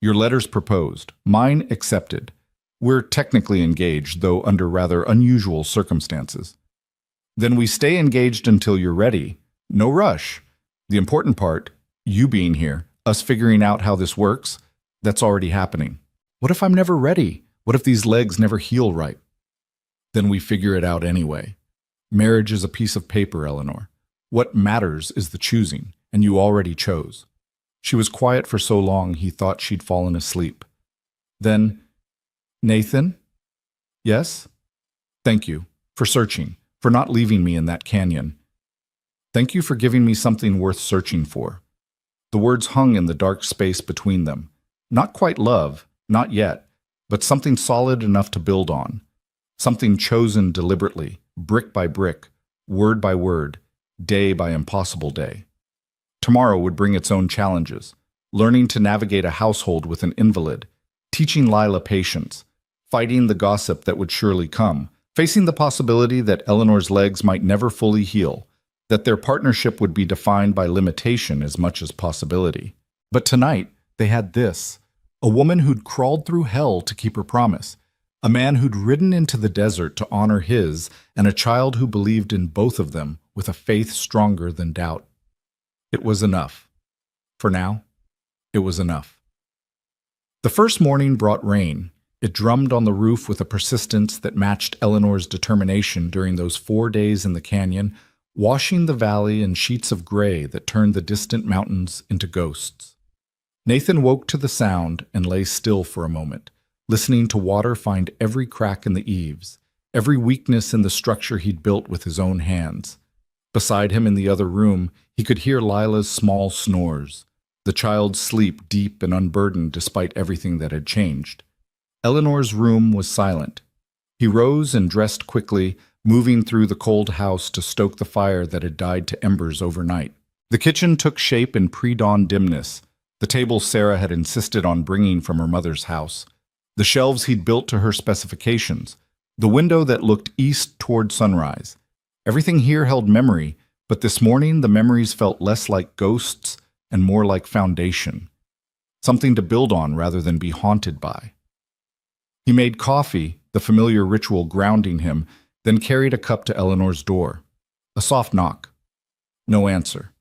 "Your letters proposed. Mine accepted. We're technically engaged, though under rather unusual circumstances." "Then we stay engaged until you're ready. No rush. The important part, you being here, us figuring out how this works, that's already happening." "What if I'm never ready? What if these legs never heal right?" "Then we figure it out anyway. Marriage is a piece of paper, Eleanor. What matters is the choosing, and you already chose." She was quiet for so long he thought she'd fallen asleep. Then, "Nathan?" "Yes?" "Thank you for searching, for not leaving me in that canyon. Thank you for giving me something worth searching for." The words hung in the dark space between them. Not quite love, not yet, but something solid enough to build on. Something chosen deliberately, brick by brick, word by word, day by impossible day. Tomorrow would bring its own challenges. Learning to navigate a household with an invalid, teaching Lila patience, fighting the gossip that would surely come, facing the possibility that Eleanor's legs might never fully heal, that their partnership would be defined by limitation as much as possibility. But tonight, they had this: a woman who'd crawled through hell to keep her promise, a man who'd ridden into the desert to honor his, and a child who believed in both of them with a faith stronger than doubt. It was enough. For now, it was enough. The first morning brought rain. It drummed on the roof with a persistence that matched Eleanor's determination during those 4 days in the canyon, washing the valley in sheets of gray that turned the distant mountains into ghosts. Nathan woke to the sound and lay still for a moment, listening to water find every crack in the eaves, every weakness in the structure he'd built with his own hands. Beside him in the other room, he could hear Lila's small snores, the child's sleep deep and unburdened despite everything that had changed. Eleanor's room was silent. He rose and dressed quickly, moving through the cold house to stoke the fire that had died to embers overnight. The kitchen took shape in pre-dawn dimness, the table Sarah had insisted on bringing from her mother's house, the shelves he'd built to her specifications, the window that looked east toward sunrise. Everything here held memory, but this morning the memories felt less like ghosts and more like foundation, something to build on rather than be haunted by. He made coffee, the familiar ritual grounding him, then carried a cup to Eleanor's door. A soft knock. No answer.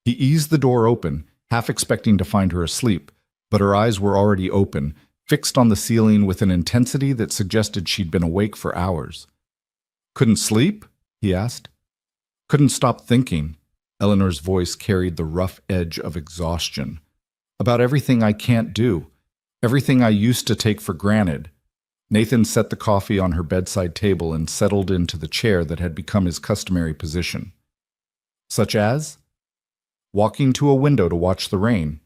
He eased the door open, half expecting to find her asleep, but her eyes were already open, fixed on the ceiling with an intensity that suggested she'd been awake for hours. "Couldn't sleep?" he asked. "Couldn't stop thinking." Eleanor's voice carried the rough edge of exhaustion. "About everything I can't do, everything I used to take for granted." Nathan set the coffee on her bedside table and settled into the chair that had become his customary position. "Such as?" "Walking to a window to watch the rain.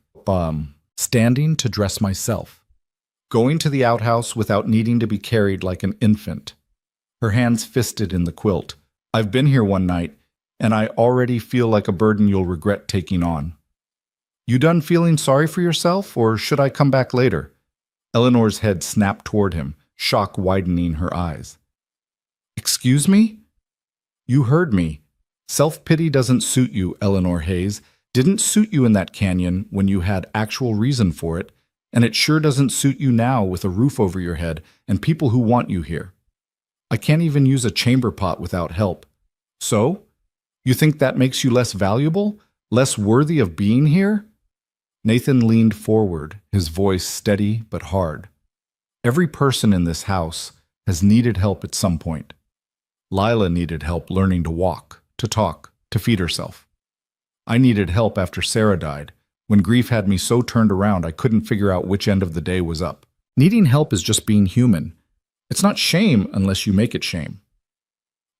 Standing to dress myself. Going to the outhouse without needing to be carried like an infant." Her hands fisted in the quilt. "I've been here one night, and I already feel like a burden you'll regret taking on. You done feeling sorry for yourself, or should I come back later? Eleanor's head snapped toward him, shock widening her eyes. Excuse me? You heard me. Self-pity doesn't suit you, Eleanor Hayes. Didn't suit you in that canyon when you had actual reason for it, and it sure doesn't suit you now with a roof over your head and people who want you here. I can't even use a chamber pot without help. So? You think that makes you less valuable? Less worthy of being here? Nathan leaned forward, his voice steady but hard. Every person in this house has needed help at some point. Lila needed help learning to walk, to talk, to feed herself. I needed help after Sarah died, when grief had me so turned around I couldn't figure out which end of the day was up. Needing help is just being human. It's not shame unless you make it shame.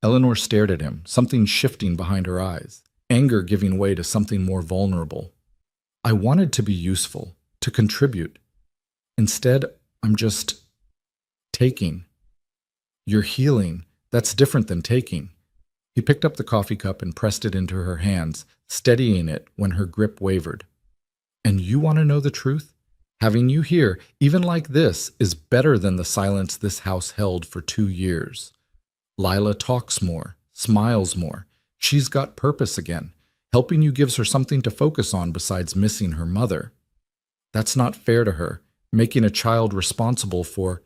Eleanor stared at him, something shifting behind her eyes, anger giving way to something more vulnerable. I wanted to be useful, to contribute. Instead, I'm just taking. You're healing. That's different than taking. He picked up the coffee cup and pressed it into her hands, steadying it when her grip wavered. And you want to know the truth? Having you here, even like this, is better than the silence this house held for 2 years. Lila talks more, smiles more. She's got purpose again. Helping you gives her something to focus on besides missing her mother. That's not fair to her, making a child responsible for...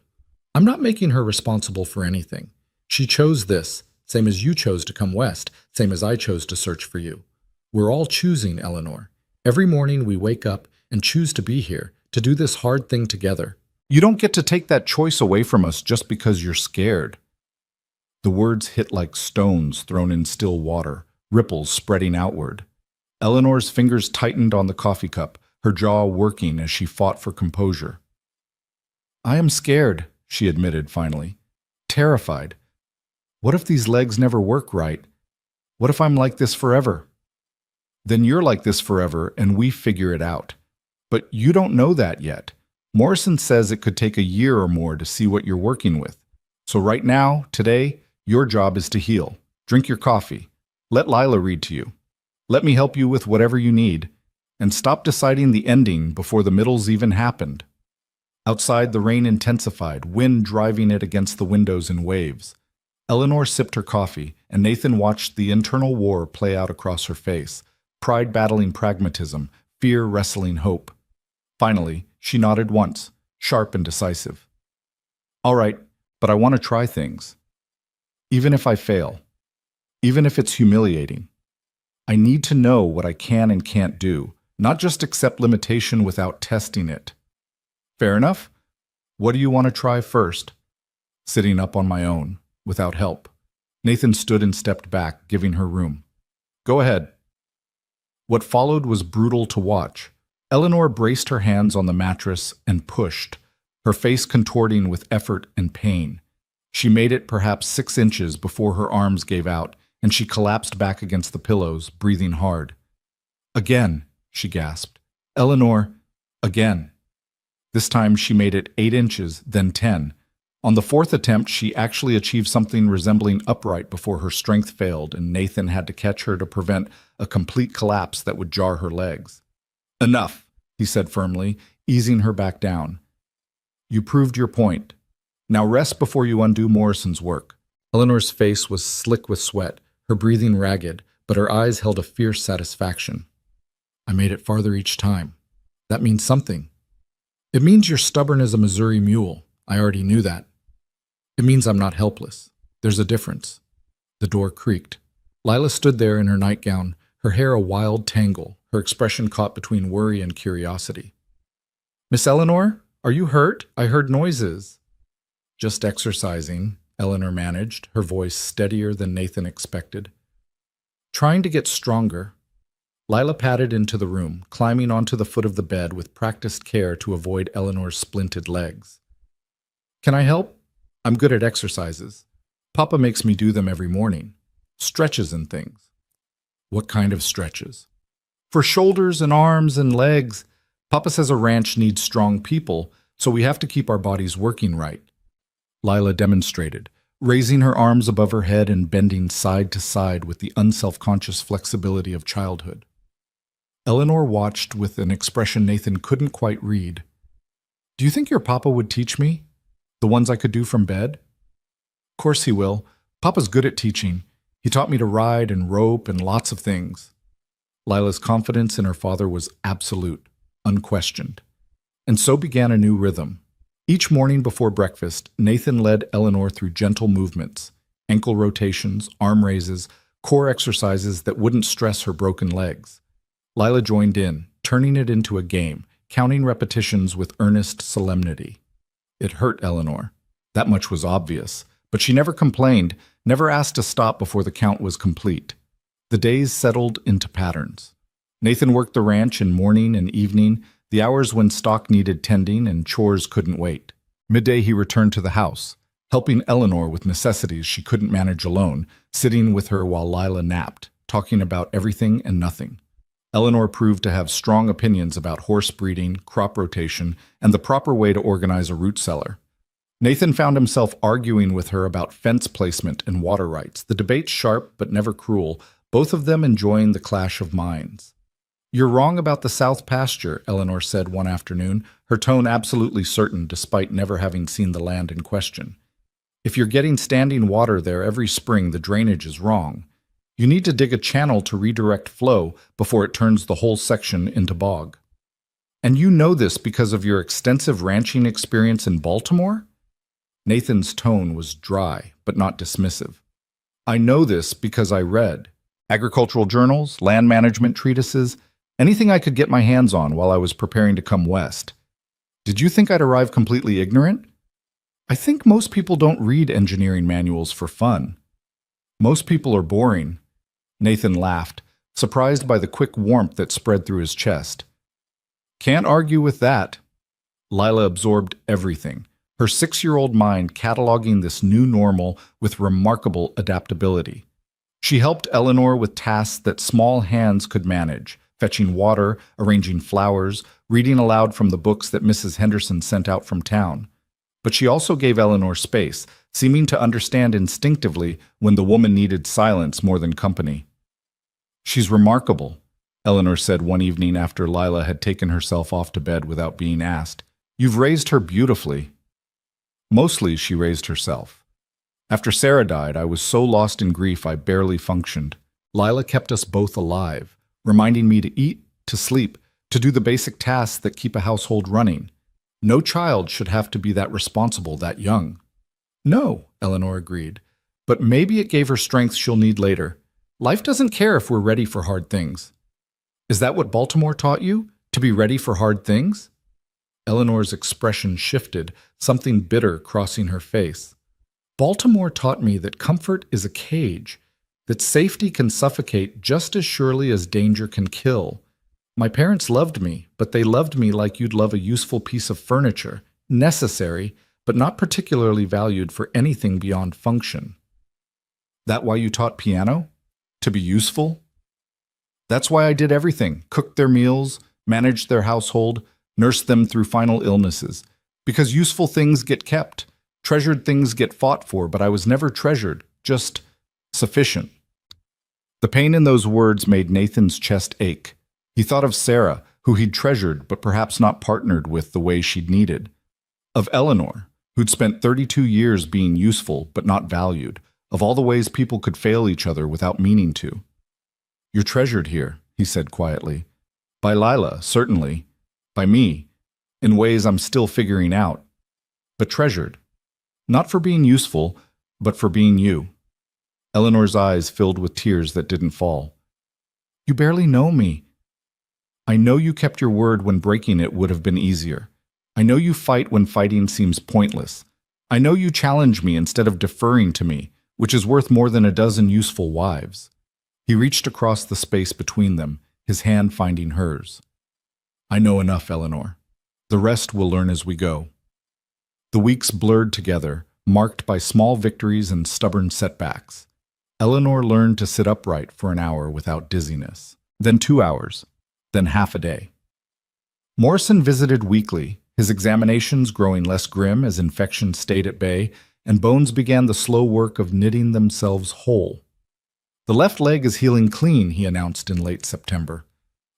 I'm not making her responsible for anything. She chose this, same as you chose to come west, same as I chose to search for you. We're all choosing, Eleanor. Every morning we wake up and choose to be here, to do this hard thing together. You don't get to take that choice away from us just because you're scared. The words hit like stones thrown in still water, ripples spreading outward. Eleanor's fingers tightened on the coffee cup, her jaw working as she fought for composure. I am scared, she admitted finally. Terrified. What if these legs never work right? What if I'm like this forever? Then you're like this forever and we figure it out. But you don't know that yet. Morrison says it could take a year or more to see what you're working with. So right now, today, your job is to heal. Drink your coffee. Let Lila read to you. Let me help you with whatever you need. And stop deciding the ending before the middle's even happened. Outside, the rain intensified, wind driving it against the windows in waves. Eleanor sipped her coffee, and Nathan watched the internal war play out across her face, pride battling pragmatism, fear wrestling hope. Finally, she nodded once, sharp and decisive. All right, but I want to try things. Even if I fail. Even if it's humiliating. I need to know what I can and can't do, not just accept limitation without testing it. Fair enough? What do you want to try first? Sitting up on my own, without help. Nathan stood and stepped back, giving her room. Go ahead. What followed was brutal to watch. Eleanor braced her hands on the mattress and pushed, her face contorting with effort and pain. She made it perhaps 6 inches before her arms gave out, and she collapsed back against the pillows, breathing hard. Again, she gasped. Eleanor, again. This time she made it 8 inches, then 10. On the 4th attempt, she actually achieved something resembling upright before her strength failed, and Nathan had to catch her to prevent a complete collapse that would jar her legs. Enough, he said firmly, easing her back down. You proved your point. Now rest before you undo Morrison's work. Eleanor's face was slick with sweat, her breathing ragged, but her eyes held a fierce satisfaction. I made it farther each time. That means something. It means you're stubborn as a Missouri mule. I already knew that. It means I'm not helpless. There's a difference. The door creaked. Lila stood there in her nightgown, her hair a wild tangle, her expression caught between worry and curiosity. Miss Eleanor, are you hurt? I heard noises. Just exercising, Eleanor managed, her voice steadier than Nathan expected. Trying to get stronger. Lila padded into the room, climbing onto the foot of the bed with practiced care to avoid Eleanor's splinted legs. Can I help? I'm good at exercises. Papa makes me do them every morning. Stretches and things. What kind of stretches? For shoulders and arms and legs. Papa says a ranch needs strong people, so we have to keep our bodies working right. Lila demonstrated, raising her arms above her head and bending side to side with the unselfconscious flexibility of childhood. Eleanor watched with an expression Nathan couldn't quite read. "Do you think your papa would teach me? The ones I could do from bed?" "Course he will. Papa's good at teaching. He taught me to ride and rope and lots of things." Lila's confidence in her father was absolute, unquestioned. And so began a new rhythm. Each morning before breakfast, Nathan led Eleanor through gentle movements, ankle rotations, arm raises, core exercises that wouldn't stress her broken legs. Lila joined in, turning it into a game, counting repetitions with earnest solemnity. It hurt Eleanor. That much was obvious, but she never complained, never asked to stop before the count was complete. The days settled into patterns. Nathan worked the ranch in morning and evening, the hours when stock needed tending and chores couldn't wait. Midday he returned to the house, helping Eleanor with necessities she couldn't manage alone, sitting with her while Lila napped, talking about everything and nothing. Eleanor proved to have strong opinions about horse breeding, crop rotation, and the proper way to organize a root cellar. Nathan found himself arguing with her about fence placement and water rights, the debates sharp but never cruel, both of them enjoying the clash of minds. "You're wrong about the south pasture," Eleanor said one afternoon, her tone absolutely certain despite never having seen the land in question. "If you're getting standing water there every spring, the drainage is wrong. You need to dig a channel to redirect flow before it turns the whole section into bog. And you know this because of your extensive ranching experience in Baltimore?" Nathan's tone was dry, but not dismissive. "I know this because I read agricultural journals, land management treatises, anything I could get my hands on while I was preparing to come west. Did you think I'd arrive completely ignorant? I think most people don't read engineering manuals for fun. Most people are boring." Nathan laughed, surprised by the quick warmth that spread through his chest. "Can't argue with that." Lila absorbed everything, her 6-year-old mind cataloging this new normal with remarkable adaptability. She helped Eleanor with tasks that small hands could manage, fetching water, arranging flowers, reading aloud from the books that Mrs. Henderson sent out from town. But she also gave Eleanor space, seeming to understand instinctively when the woman needed silence more than company. "She's remarkable," Eleanor said one evening after Lila had taken herself off to bed without being asked. "You've raised her beautifully." Mostly she raised herself. After Sarah died, I was so lost in grief I barely functioned. Lila kept us both alive, reminding me to eat, to sleep, to do the basic tasks that keep a household running. No child should have to be that responsible that young. "No," Eleanor agreed, "but maybe it gave her strength she'll need later. Life doesn't care if we're ready for hard things." "Is that what Baltimore taught you? To be ready for hard things?" Eleanor's expression shifted, something bitter crossing her face. "Baltimore taught me that comfort is a cage, that safety can suffocate just as surely as danger can kill. My parents loved me, but they loved me like you'd love a useful piece of furniture, necessary, but not particularly valued for anything beyond function." "That why you taught piano? To be useful?" "That's why I did everything, cooked their meals, managed their household, nursed them through final illnesses. Because useful things get kept, treasured things get fought for, but I was never treasured, just sufficient." The pain in those words made Nathan's chest ache. He thought of Sarah, who he'd treasured but perhaps not partnered with the way she'd needed. Of Eleanor, who'd spent 32 years being useful but not valued, of all the ways people could fail each other without meaning to. "You're treasured here," he said quietly. "By Lila, certainly. By me, in ways I'm still figuring out. But treasured. Not for being useful, but for being you." Eleanor's eyes filled with tears that didn't fall. "You barely know me." "I know you kept your word when breaking it would have been easier. I know you fight when fighting seems pointless. I know you challenge me instead of deferring to me, which is worth more than a dozen useful wives." He reached across the space between them, his hand finding hers. "I know enough, Eleanor. The rest we'll learn as we go." The weeks blurred together, marked by small victories and stubborn setbacks. Eleanor learned to sit upright for an hour without dizziness, then 2 hours, then half a day. Morrison visited weekly, his examinations growing less grim as infection stayed at bay, and bones began the slow work of knitting themselves whole. "The left leg is healing clean," he announced in late September.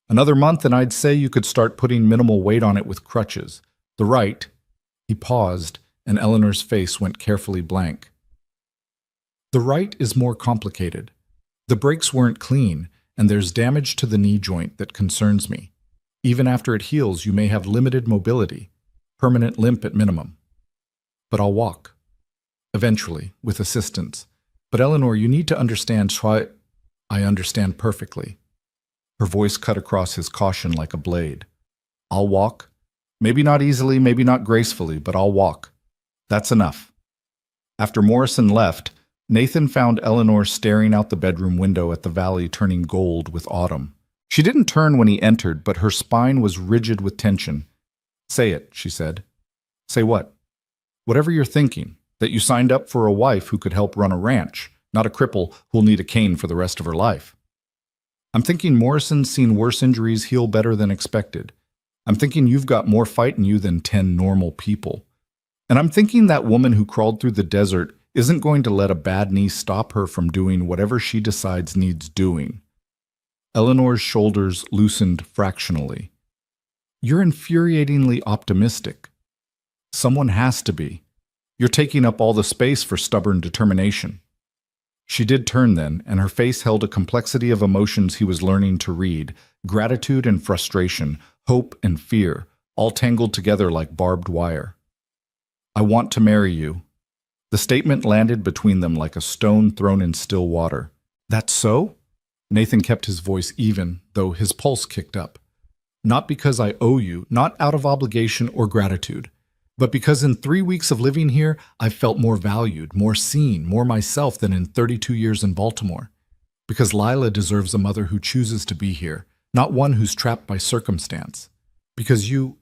"Another month and I'd say you could start putting minimal weight on it with crutches. The right—" He paused, and Eleanor's face went carefully blank. "The right is more complicated. The breaks weren't clean, and there's damage to the knee joint that concerns me. Even after it heals, you may have limited mobility, permanent limp at minimum. But I'll walk. Eventually, with assistance. But Eleanor, you need to understand I understand perfectly." Her voice cut across his caution like a blade. "I'll walk. Maybe not easily, maybe not gracefully, but I'll walk. That's enough." After Morrison left, Nathan found Eleanor staring out the bedroom window at the valley turning gold with autumn. She didn't turn when he entered, but her spine was rigid with tension. "Say it," she said. "Say what?" "Whatever you're thinking. That you signed up for a wife who could help run a ranch, not a cripple who'll need a cane for the rest of her life." "I'm thinking Morrison's seen worse injuries heal better than expected. I'm thinking you've got more fight in you than 10 normal people. And I'm thinking that woman who crawled through the desert isn't going to let a bad knee stop her from doing whatever she decides needs doing." Eleanor's shoulders loosened fractionally. "You're infuriatingly optimistic. Someone has to be. You're taking up all the space for stubborn determination." She did turn then, and her face held a complexity of emotions he was learning to read: gratitude and frustration, hope and fear, all tangled together like barbed wire. "I want to marry you." The statement landed between them like a stone thrown in still water. "That's so?" Nathan kept his voice even, though his pulse kicked up. "Not because I owe you, not out of obligation or gratitude, but because in 3 weeks of living here, I've felt more valued, more seen, more myself than in 32 years in Baltimore. Because Lila deserves a mother who chooses to be here, not one who's trapped by circumstance. Because you—"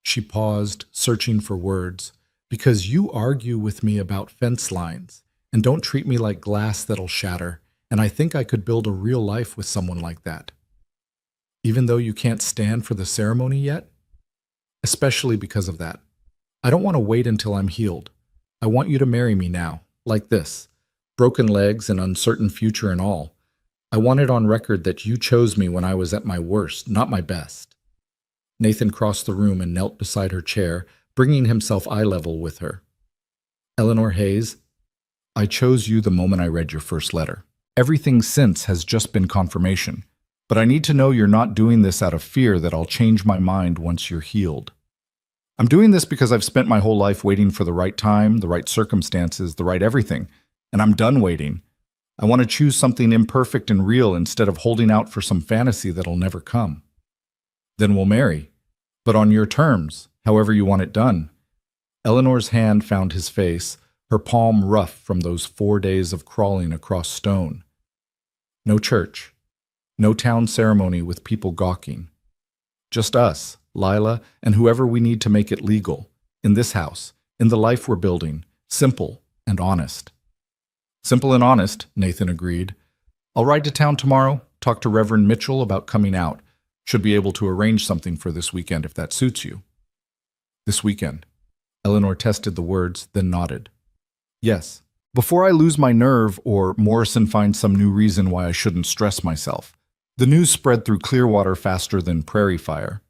She paused, searching for words. "Because you argue with me about fence lines, and don't treat me like glass that'll shatter, and I think I could build a real life with someone like that. Even though you can't stand for the ceremony yet? Especially because of that. I don't want to wait until I'm healed. I want you to marry me now, like this. Broken legs and uncertain future and all. I want it on record that you chose me when I was at my worst, not my best." Nathan crossed the room and knelt beside her chair, bringing himself eye level with her. "Eleanor Hayes, I chose you the moment I read your first letter. Everything since has just been confirmation. But I need to know you're not doing this out of fear that I'll change my mind once you're healed. I'm doing this because I've spent my whole life waiting for the right time, the right circumstances, the right everything, and I'm done waiting. I want to choose something imperfect and real instead of holding out for some fantasy that'll never come. Then we'll marry, but on your terms, however you want it done." Eleanor's hand found his face, her palm rough from those 4 days of crawling across stone. "No church. No town ceremony with people gawking. Just us, Lila, and whoever we need to make it legal, in this house, in the life we're building, simple and honest." "Simple and honest," Nathan agreed. "I'll ride to town tomorrow, talk to Reverend Mitchell about coming out. Should be able to arrange something for this weekend if that suits you." "This weekend." Eleanor tested the words, then nodded. "Yes. Before I lose my nerve or Morrison finds some new reason why I shouldn't stress myself." The news spread through Clearwater faster than prairie fire.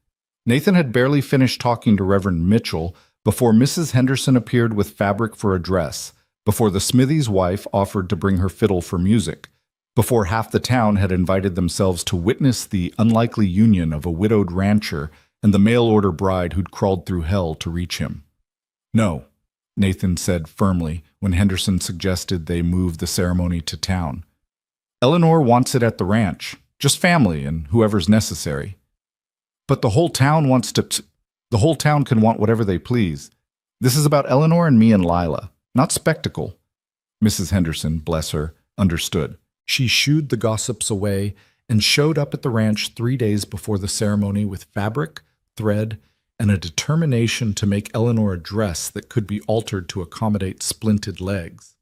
Nathan had barely finished talking to Reverend Mitchell before Mrs. Henderson appeared with fabric for a dress, before the smithy's wife offered to bring her fiddle for music, before half the town had invited themselves to witness the unlikely union of a widowed rancher and the mail-order bride who'd crawled through hell to reach him. "No," Nathan said firmly when Henderson suggested they move the ceremony to town. "Eleanor wants it at the ranch, just family and whoever's necessary. But the whole town the whole town can want whatever they please. This is about Eleanor and me and Lila, not spectacle." Mrs. Henderson, bless her, understood. She shooed the gossips away and showed up at the ranch 3 days before the ceremony with fabric, thread, and a determination to make Eleanor a dress that could be altered to accommodate splinted legs.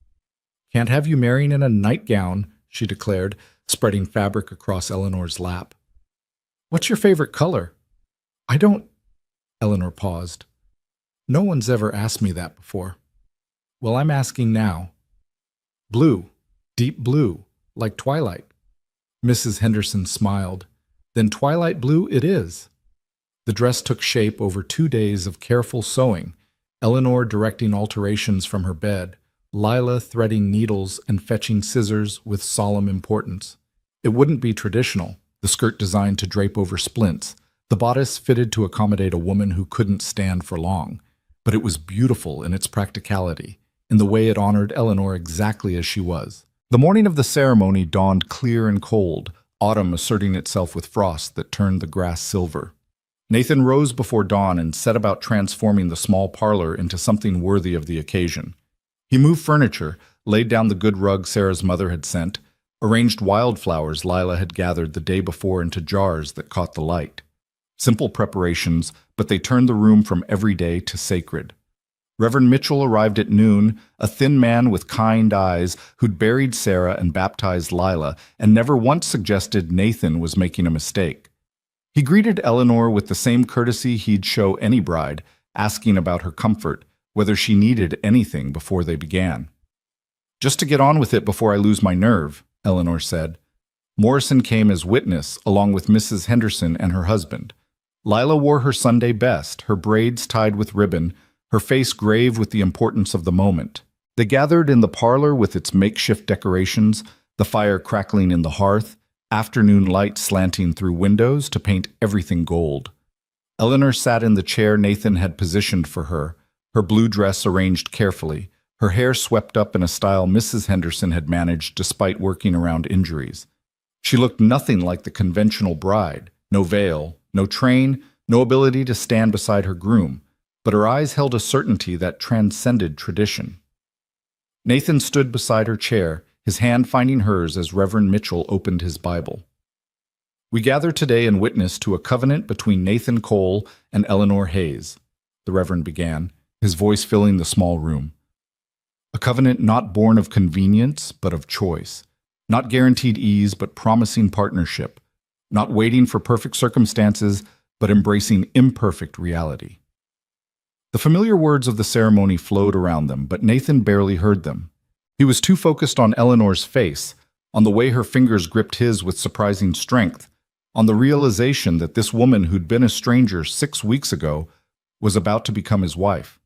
"Can't have you marrying in a nightgown," she declared, spreading fabric across Eleanor's lap. "What's your favorite color?" "I don't—" Eleanor paused. "No one's ever asked me that before." Well, I'm asking now. Blue, deep blue, like twilight. Mrs. Henderson smiled. Then twilight blue it is. The dress took shape over 2 days of careful sewing, Eleanor directing alterations from her bed, Lila threading needles and fetching scissors with solemn importance. It wouldn't be traditional, the skirt designed to drape over splints, the bodice fitted to accommodate a woman who couldn't stand for long, but it was beautiful in its practicality, in the way it honored Eleanor exactly as she was. The morning of the ceremony dawned clear and cold, autumn asserting itself with frost that turned the grass silver. Nathan rose before dawn and set about transforming the small parlor into something worthy of the occasion. He moved furniture, laid down the good rug Sarah's mother had sent, arranged wildflowers Lila had gathered the day before into jars that caught the light. Simple preparations, but they turned the room from everyday to sacred. Reverend Mitchell arrived at noon, a thin man with kind eyes who'd buried Sarah and baptized Lila and never once suggested Nathan was making a mistake. He greeted Eleanor with the same courtesy he'd show any bride, asking about her comfort, whether she needed anything before they began. "Just to get on with it before I lose my nerve," Eleanor said. Morrison came as witness, along with Mrs. Henderson and her husband. Lila wore her Sunday best, her braids tied with ribbon, her face grave with the importance of the moment. They gathered in the parlor with its makeshift decorations, the fire crackling in the hearth, afternoon light slanting through windows to paint everything gold. Eleanor sat in the chair Nathan had positioned for her, her blue dress arranged carefully, her hair swept up in a style Mrs. Henderson had managed despite working around injuries. She looked nothing like the conventional bride, no veil, no train, no ability to stand beside her groom, but her eyes held a certainty that transcended tradition. Nathan stood beside her chair, his hand finding hers as Reverend Mitchell opened his Bible. "We gather today in witness to a covenant between Nathan Cole and Eleanor Hayes," the Reverend began, his voice filling the small room. "A covenant not born of convenience, but of choice. Not guaranteed ease, but promising partnership. Not waiting for perfect circumstances, but embracing imperfect reality." The familiar words of the ceremony flowed around them, but Nathan barely heard them. He was too focused on Eleanor's face, on the way her fingers gripped his with surprising strength, on the realization that this woman who'd been a stranger 6 weeks ago was about to become his wife.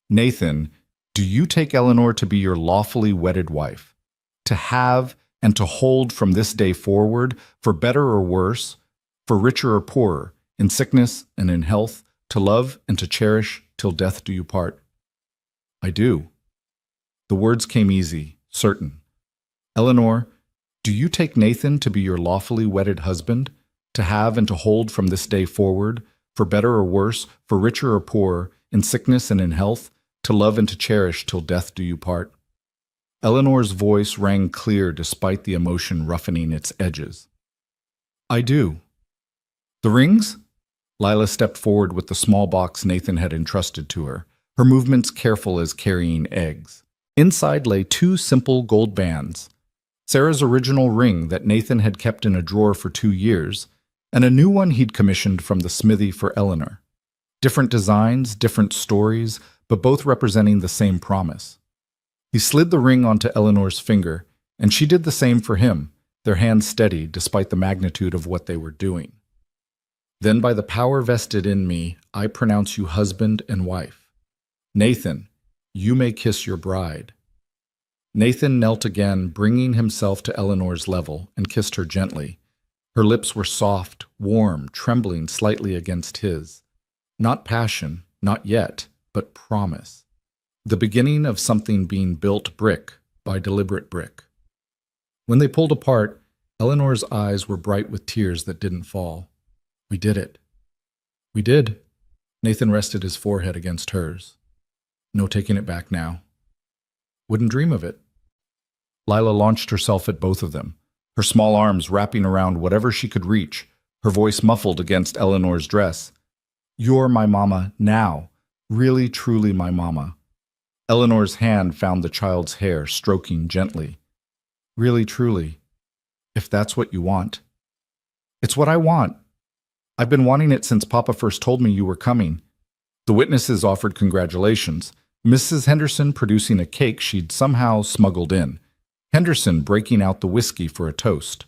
"Nathan, do you take Eleanor to be your lawfully wedded wife? To have and to hold from this day forward, for better or worse, for richer or poorer, in sickness and in health, to love and to cherish till death do you part?" "I do." The words came easy, certain. "Eleanor, do you take Nathan to be your lawfully wedded husband, to have and to hold from this day forward, for better or worse, for richer or poorer, in sickness and in health, to love and to cherish till death do you part?" Eleanor's voice rang clear despite the emotion roughening its edges. "I do." "The rings?" Lila stepped forward with the small box Nathan had entrusted to her, her movements careful as carrying eggs. Inside lay 2 simple gold bands, Sarah's original ring that Nathan had kept in a drawer for 2 years, and a new one he'd commissioned from the smithy for Eleanor. Different designs, different stories, but both representing the same promise. He slid the ring onto Eleanor's finger, and she did the same for him, their hands steady despite the magnitude of what they were doing. "Then by the power vested in me, I pronounce you husband and wife. Nathan, you may kiss your bride." Nathan knelt again, bringing himself to Eleanor's level, and kissed her gently. Her lips were soft, warm, trembling slightly against his. Not passion, not yet, but promise. The beginning of something being built brick by deliberate brick. When they pulled apart, Eleanor's eyes were bright with tears that didn't fall. "We did it." "We did." Nathan rested his forehead against hers. "No taking it back now." "Wouldn't dream of it." Lila launched herself at both of them, her small arms wrapping around whatever she could reach, her voice muffled against Eleanor's dress. "You're my mama now, really truly my mama." Eleanor's hand found the child's hair, stroking gently. "Really truly, if that's what you want." "It's what I want. I've been wanting it since Papa first told me you were coming." The witnesses offered congratulations. Mrs. Henderson producing a cake she'd somehow smuggled in, Henderson breaking out the whiskey for a toast.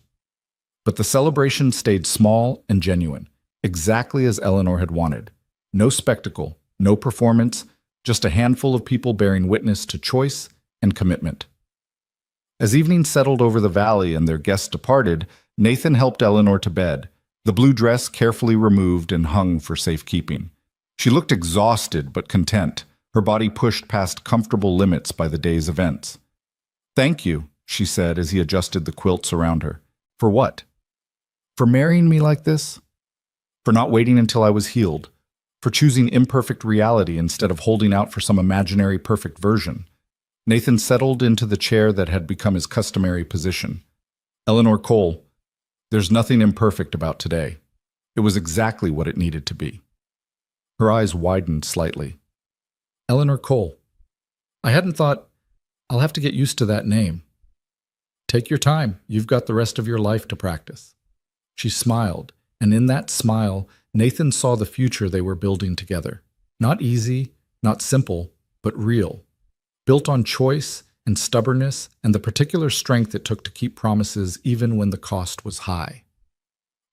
But the celebration stayed small and genuine, exactly as Eleanor had wanted. No spectacle, no performance, just a handful of people bearing witness to choice and commitment. As evening settled over the valley and their guests departed, Nathan helped Eleanor to bed, the blue dress carefully removed and hung for safekeeping. She looked exhausted but content, her body pushed past comfortable limits by the day's events. "Thank you," she said as he adjusted the quilts around her. "For what?" "For marrying me like this. For not waiting until I was healed. For choosing imperfect reality instead of holding out for some imaginary perfect version." Nathan settled into the chair that had become his customary position. "Eleanor Cole, there's nothing imperfect about today. It was exactly what it needed to be." Her eyes widened slightly. "Eleanor Cole, I hadn't thought. I'll have to get used to that name." "Take your time. You've got the rest of your life to practice." She smiled, and in that smile, Nathan saw the future they were building together. Not easy, not simple, but real. Built on choice and stubbornness and the particular strength it took to keep promises even when the cost was high.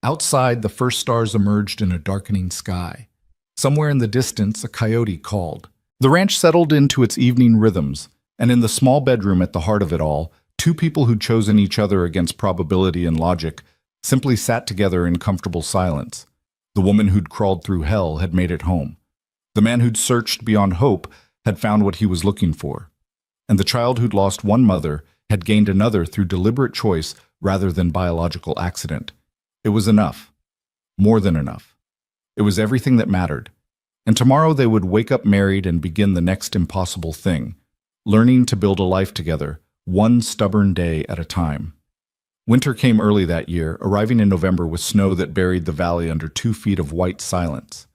Outside, the first stars emerged in a darkening sky. Somewhere in the distance, a coyote called. The ranch settled into its evening rhythms, and in the small bedroom at the heart of it all, two people who'd chosen each other against probability and logic simply sat together in comfortable silence. The woman who'd crawled through hell had made it home. The man who'd searched beyond hope had found what he was looking for. And the child who'd lost one mother had gained another through deliberate choice rather than biological accident. It was enough. More than enough. It was everything that mattered. And tomorrow they would wake up married and begin the next impossible thing, learning to build a life together, one stubborn day at a time. Winter came early that year, arriving in November with snow that buried the valley under 2 feet of white silence.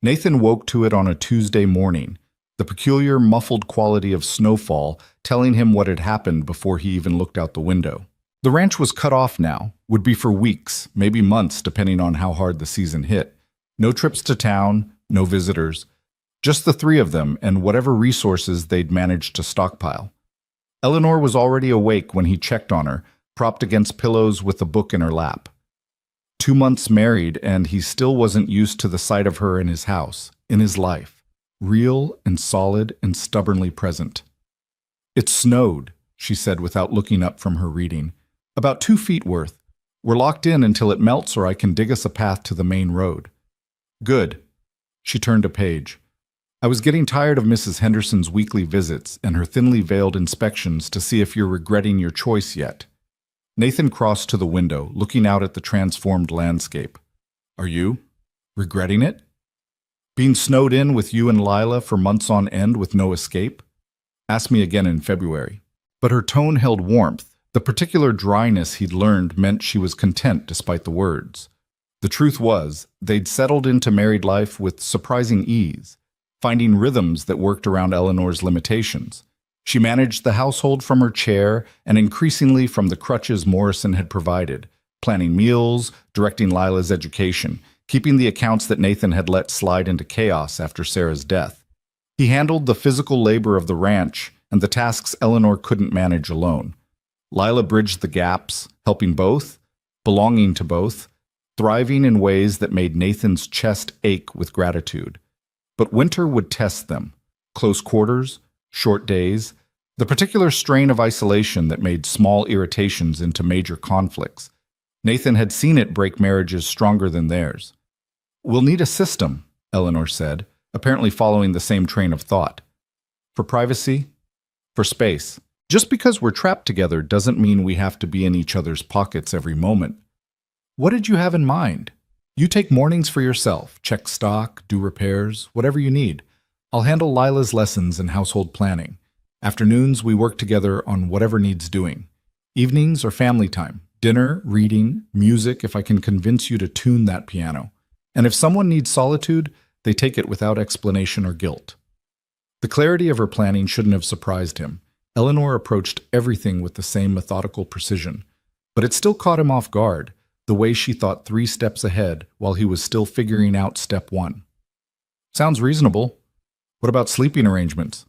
Nathan woke to it on a Tuesday morning, the peculiar muffled quality of snowfall telling him what had happened before he even looked out the window. The ranch was cut off now, would be for weeks, maybe months depending on how hard the season hit. No trips to town, no visitors, just the three of them and whatever resources they'd managed to stockpile. Eleanor was already awake when he checked on her, propped against pillows with a book in her lap. 2 months married, and he still wasn't used to the sight of her in his house, in his life, real and solid and stubbornly present. "It snowed," she said without looking up from her reading. "About 2 feet worth. We're locked in until it melts or I can dig us a path to the main road." "Good." She turned a page. "I was getting tired of Mrs. Henderson's weekly visits and her thinly veiled inspections to see if you're regretting your choice yet." Nathan crossed to the window, looking out at the transformed landscape. "Are you? Regretting it? Being snowed in with you and Lila for months on end with no escape? Ask me again in February." But her tone held warmth. The particular dryness he'd learned meant she was content despite the words. The truth was, they'd settled into married life with surprising ease, finding rhythms that worked around Eleanor's limitations. She managed the household from her chair and increasingly from the crutches Morrison had provided, planning meals, directing Lila's education, keeping the accounts that Nathan had let slide into chaos after Sarah's death. He handled the physical labor of the ranch and the tasks Eleanor couldn't manage alone. Lila bridged the gaps, helping both, belonging to both, thriving in ways that made Nathan's chest ache with gratitude. But winter would test them. Close quarters, short days, the particular strain of isolation that made small irritations into major conflicts. Nathan had seen it break marriages stronger than theirs. "We'll need a system," Eleanor said, apparently following the same train of thought. "For privacy, for space. Just because we're trapped together doesn't mean we have to be in each other's pockets every moment." "What did you have in mind?" "You take mornings for yourself, check stock, do repairs, whatever you need. I'll handle Lila's lessons and household planning. Afternoons, we work together on whatever needs doing. Evenings are family time, dinner, reading, music if I can convince you to tune that piano. And if someone needs solitude, they take it without explanation or guilt." The clarity of her planning shouldn't have surprised him. Eleanor approached everything with the same methodical precision. But it still caught him off guard, the way she thought 3 steps ahead while he was still figuring out step 1. "Sounds reasonable. What about sleeping arrangements?"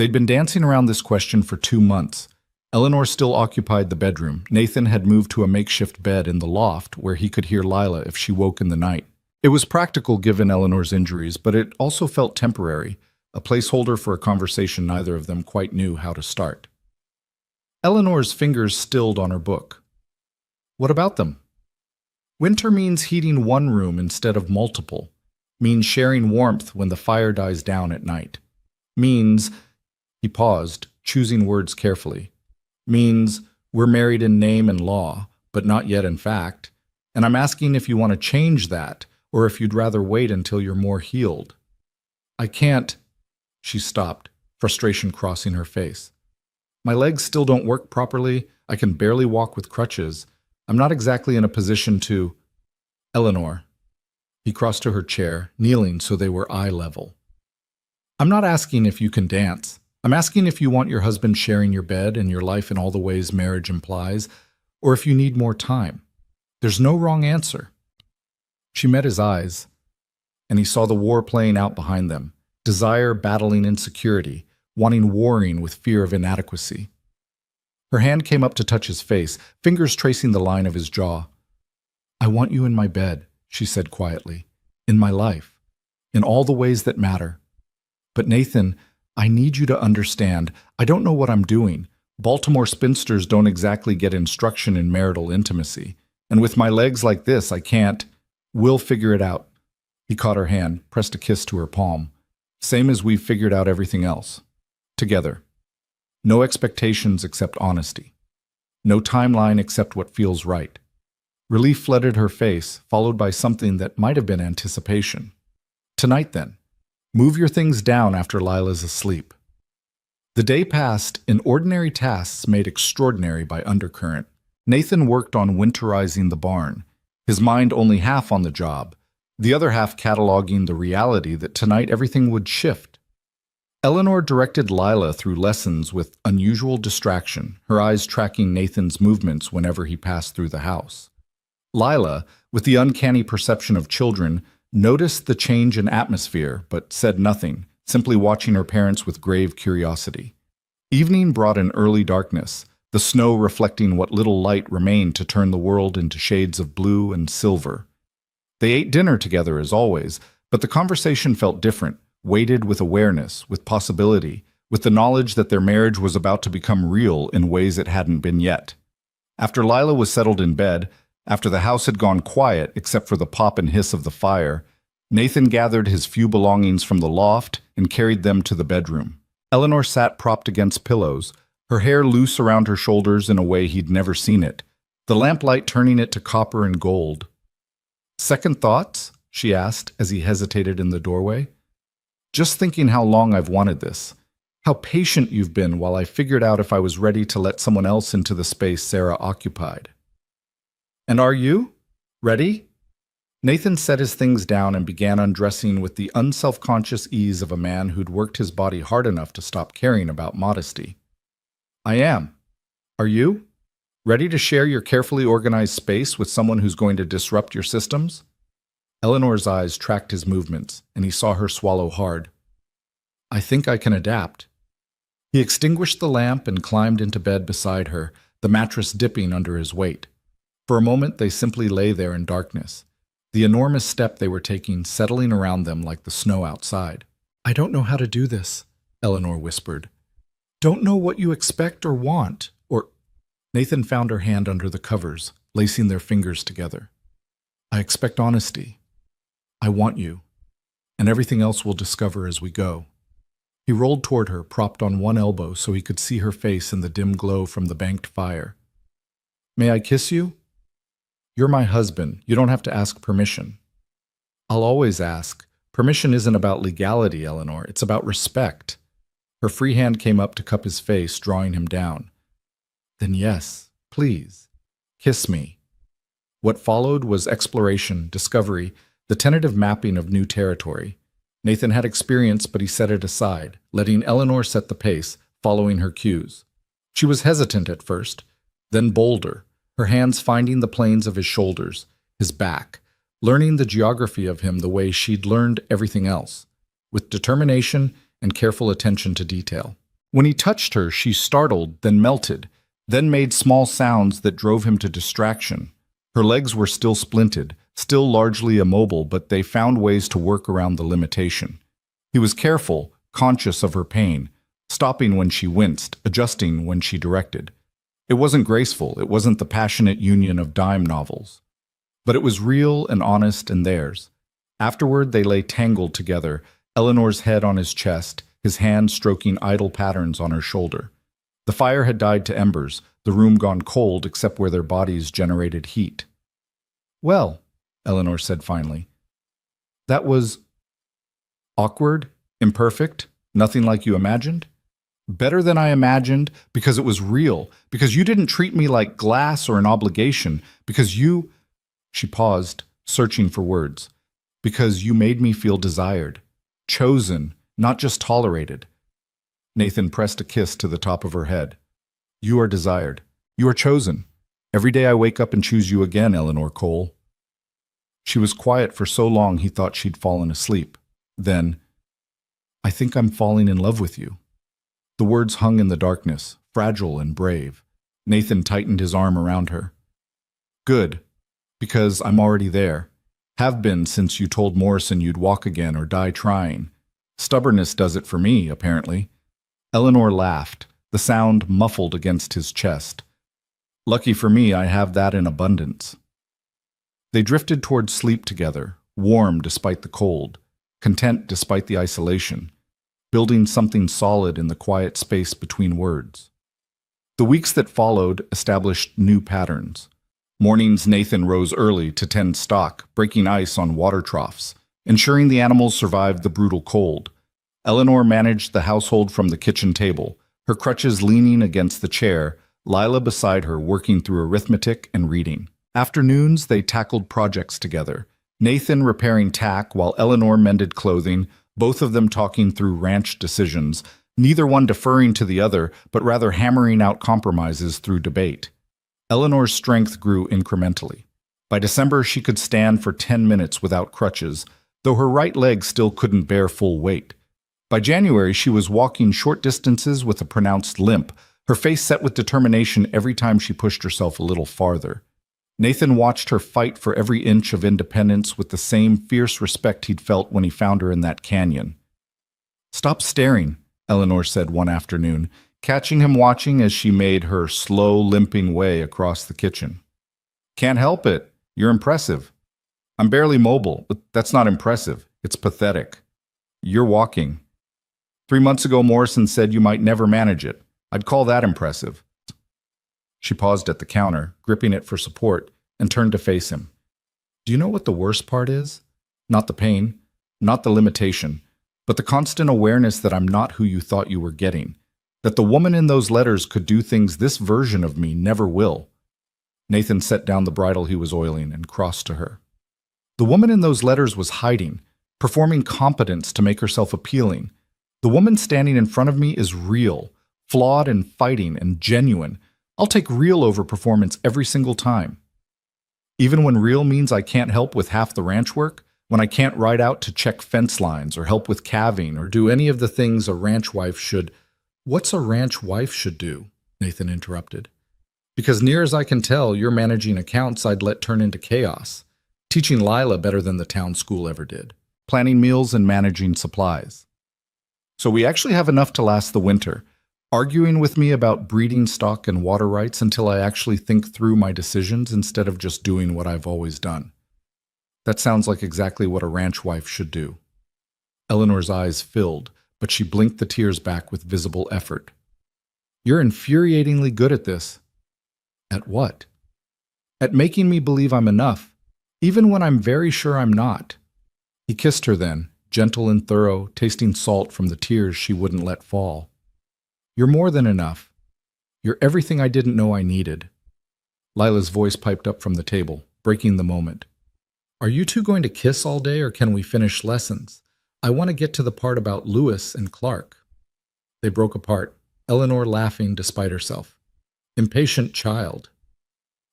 They'd been dancing around this question for 2 months. Eleanor still occupied the bedroom. Nathan had moved to a makeshift bed in the loft where he could hear Lila if she woke in the night. It was practical given Eleanor's injuries, but it also felt temporary, a placeholder for a conversation neither of them quite knew how to start. Eleanor's fingers stilled on her book. What about them? Winter means heating one room instead of multiple, means sharing warmth when the fire dies down at night, means, he paused, choosing words carefully, means we're married in name and law, but not yet in fact, and I'm asking if you want to change that, or if you'd rather wait until you're more healed. I can't. She stopped, frustration crossing her face. My legs still don't work properly. I can barely walk with crutches. I'm not exactly in a position to... Eleanor. He crossed to her chair, kneeling so they were eye level. I'm not asking if you can dance. I'm asking if you want your husband sharing your bed and your life in all the ways marriage implies, or if you need more time. There's no wrong answer. She met his eyes, and he saw the war playing out behind them, desire battling insecurity, wanting warring with fear of inadequacy. Her hand came up to touch his face, fingers tracing the line of his jaw. I want you in my bed, she said quietly, in my life, in all the ways that matter. But Nathan, I need you to understand, I don't know what I'm doing. Baltimore spinsters don't exactly get instruction in marital intimacy, and with my legs like this, I can't. We'll figure it out. He caught her hand, pressed a kiss to her palm. Same as we've figured out everything else. Together. No expectations except honesty. No timeline except what feels right. Relief flooded her face, followed by something that might have been anticipation. Tonight, then. Move your things down after Lila's asleep. The day passed in ordinary tasks made extraordinary by undercurrent. Nathan worked on winterizing the barn, his mind only half on the job, the other half cataloging the reality that tonight everything would shift. Eleanor directed Lila through lessons with unusual distraction, her eyes tracking Nathan's movements whenever he passed through the house. Lila, with the uncanny perception of children, noticed the change in atmosphere, but said nothing, simply watching her parents with grave curiosity. Evening brought an early darkness, the snow reflecting what little light remained to turn the world into shades of blue and silver. They ate dinner together as always, but the conversation felt different, weighted with awareness, with possibility, with the knowledge that their marriage was about to become real in ways it hadn't been yet. After Lila was settled in bed, after the house had gone quiet except for the pop and hiss of the fire, Nathan gathered his few belongings from the loft and carried them to the bedroom. Eleanor sat propped against pillows, her hair loose around her shoulders in a way he'd never seen it, the lamplight turning it to copper and gold. Second thoughts? She asked as he hesitated in the doorway. Just thinking how long I've wanted this. How patient you've been while I figured out if I was ready to let someone else into the space Sarah occupied. And are you? Ready? Nathan set his things down and began undressing with the unselfconscious ease of a man who'd worked his body hard enough to stop caring about modesty. I am. Are you? Ready to share your carefully organized space with someone who's going to disrupt your systems? Eleanor's eyes tracked his movements, and he saw her swallow hard. I think I can adapt. He extinguished the lamp and climbed into bed beside her, the mattress dipping under his weight. For a moment, they simply lay there in darkness, the enormous step they were taking settling around them like the snow outside. I don't know how to do this, Eleanor whispered. Don't know what you expect or want, or... Nathan found her hand under the covers, lacing their fingers together. I expect honesty. I want you, and everything else we'll discover as we go. He rolled toward her, propped on one elbow so he could see her face in the dim glow from the banked fire. May I kiss you? You're my husband. You don't have to ask permission. I'll always ask. Permission isn't about legality, Eleanor. It's about respect. Her free hand came up to cup his face, drawing him down. Then yes, please, kiss me. What followed was exploration, discovery, the tentative mapping of new territory. Nathan had experience, but he set it aside, letting Eleanor set the pace, following her cues. She was hesitant at first, then bolder, her hands finding the planes of his shoulders, his back, learning the geography of him the way she'd learned everything else, with determination and careful attention to detail. When he touched her, she startled, then melted, then made small sounds that drove him to distraction. Her legs were still splinted, still largely immobile, but they found ways to work around the limitation. He was careful, conscious of her pain, stopping when she winced, adjusting when she directed. It wasn't graceful, it wasn't the passionate union of dime novels. But it was real and honest and theirs. Afterward, they lay tangled together, Eleanor's head on his chest, his hand stroking idle patterns on her shoulder. The fire had died to embers, the room gone cold except where their bodies generated heat. "Well," Eleanor said finally, "that was awkward, imperfect, nothing like you imagined?" "Better than I imagined, because it was real, because you didn't treat me like glass or an obligation, because you—" She paused, searching for words. "Because you made me feel desired, chosen, not just tolerated." Nathan pressed a kiss to the top of her head. "You are desired. You are chosen. Every day I wake up and choose you again, Eleanor Cole." She was quiet for so long he thought she'd fallen asleep. Then, "I think I'm falling in love with you." The words hung in the darkness, fragile and brave. Nathan tightened his arm around her. "Good, because I'm already there. Have been since you told Morrison you'd walk again or die trying. Stubbornness does it for me, apparently." Eleanor laughed, the sound muffled against his chest. "Lucky for me, I have that in abundance." They drifted toward sleep together, warm despite the cold, content despite the isolation, building something solid in the quiet space between words. The weeks that followed established new patterns. Mornings, Nathan rose early to tend stock, breaking ice on water troughs, ensuring the animals survived the brutal cold. Eleanor managed the household from the kitchen table, her crutches leaning against the chair, Lila beside her working through arithmetic and reading. Afternoons, they tackled projects together, Nathan repairing tack while Eleanor mended clothing, both of them talking through ranch decisions, neither one deferring to the other, but rather hammering out compromises through debate. Eleanor's strength grew incrementally. By December, she could stand for 10 minutes without crutches, though her right leg still couldn't bear full weight. By January, she was walking short distances with a pronounced limp, her face set with determination every time she pushed herself a little farther. Nathan watched her fight for every inch of independence with the same fierce respect he'd felt when he found her in that canyon. "Stop staring," Eleanor said one afternoon, catching him watching as she made her slow, limping way across the kitchen. "Can't help it. You're impressive." "I'm barely mobile, but that's not impressive. It's pathetic." "You're walking." 3 months ago, Morrison said you might never manage it. I'd call that impressive." She paused at the counter, gripping it for support, and turned to face him. "Do you know what the worst part is? Not the pain, not the limitation, but the constant awareness that I'm not who you thought you were getting, that the woman in those letters could do things this version of me never will." Nathan set down the bridle he was oiling and crossed to her. "The woman in those letters was hiding, performing competence to make herself appealing. The woman standing in front of me is real, flawed and fighting and genuine. I'll take real over performance every single time. Even when real means I can't help with half the ranch work, when I can't ride out to check fence lines or help with calving or do any of the things a ranch wife should—" "What's a ranch wife should do?" Nathan interrupted. "Because near as I can tell, you're managing accounts I'd let turn into chaos, teaching Lila better than the town school ever did, planning meals and managing supplies. So we actually have enough to last the winter, arguing with me about breeding stock and water rights until I actually think through my decisions instead of just doing what I've always done. That sounds like exactly what a ranch wife should do." Eleanor's eyes filled, but she blinked the tears back with visible effort. "You're infuriatingly good at this." "At what?" "At making me believe I'm enough, even when I'm very sure I'm not." He kissed her then, gentle and thorough, tasting salt from the tears she wouldn't let fall. "You're more than enough. You're everything I didn't know I needed." Lila's voice piped up from the table, breaking the moment. "Are you two going to kiss all day, or can we finish lessons? I want to get to the part about Lewis and Clark." They broke apart, Eleanor laughing despite herself. "Impatient child."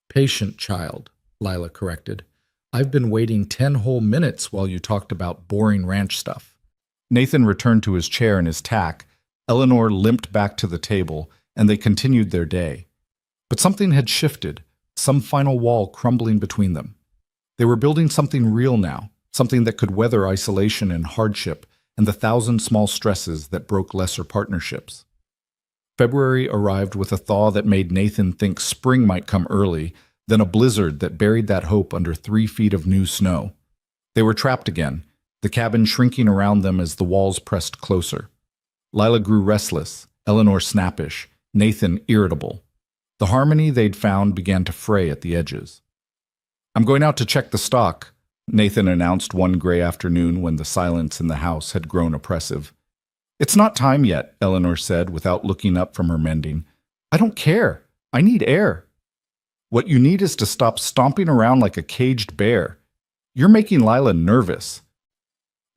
"Patient child," Lila corrected. "I've been waiting 10 whole minutes while you talked about boring ranch stuff." Nathan returned to his chair and his tack, Eleanor limped back to the table, and they continued their day. But something had shifted, some final wall crumbling between them. They were building something real now, something that could weather isolation and hardship and the thousand small stresses that broke lesser partnerships. February arrived with a thaw that made Nathan think spring might come early, then a blizzard that buried that hope under 3 feet of new snow. They were trapped again, the cabin shrinking around them as the walls pressed closer. Lila grew restless, Eleanor snappish, Nathan irritable. The harmony they'd found began to fray at the edges. "I'm going out to check the stock," Nathan announced one gray afternoon when the silence in the house had grown oppressive. "It's not time yet," Eleanor said without looking up from her mending. "I don't care. I need air." "What you need is to stop stomping around like a caged bear. You're making Lila nervous."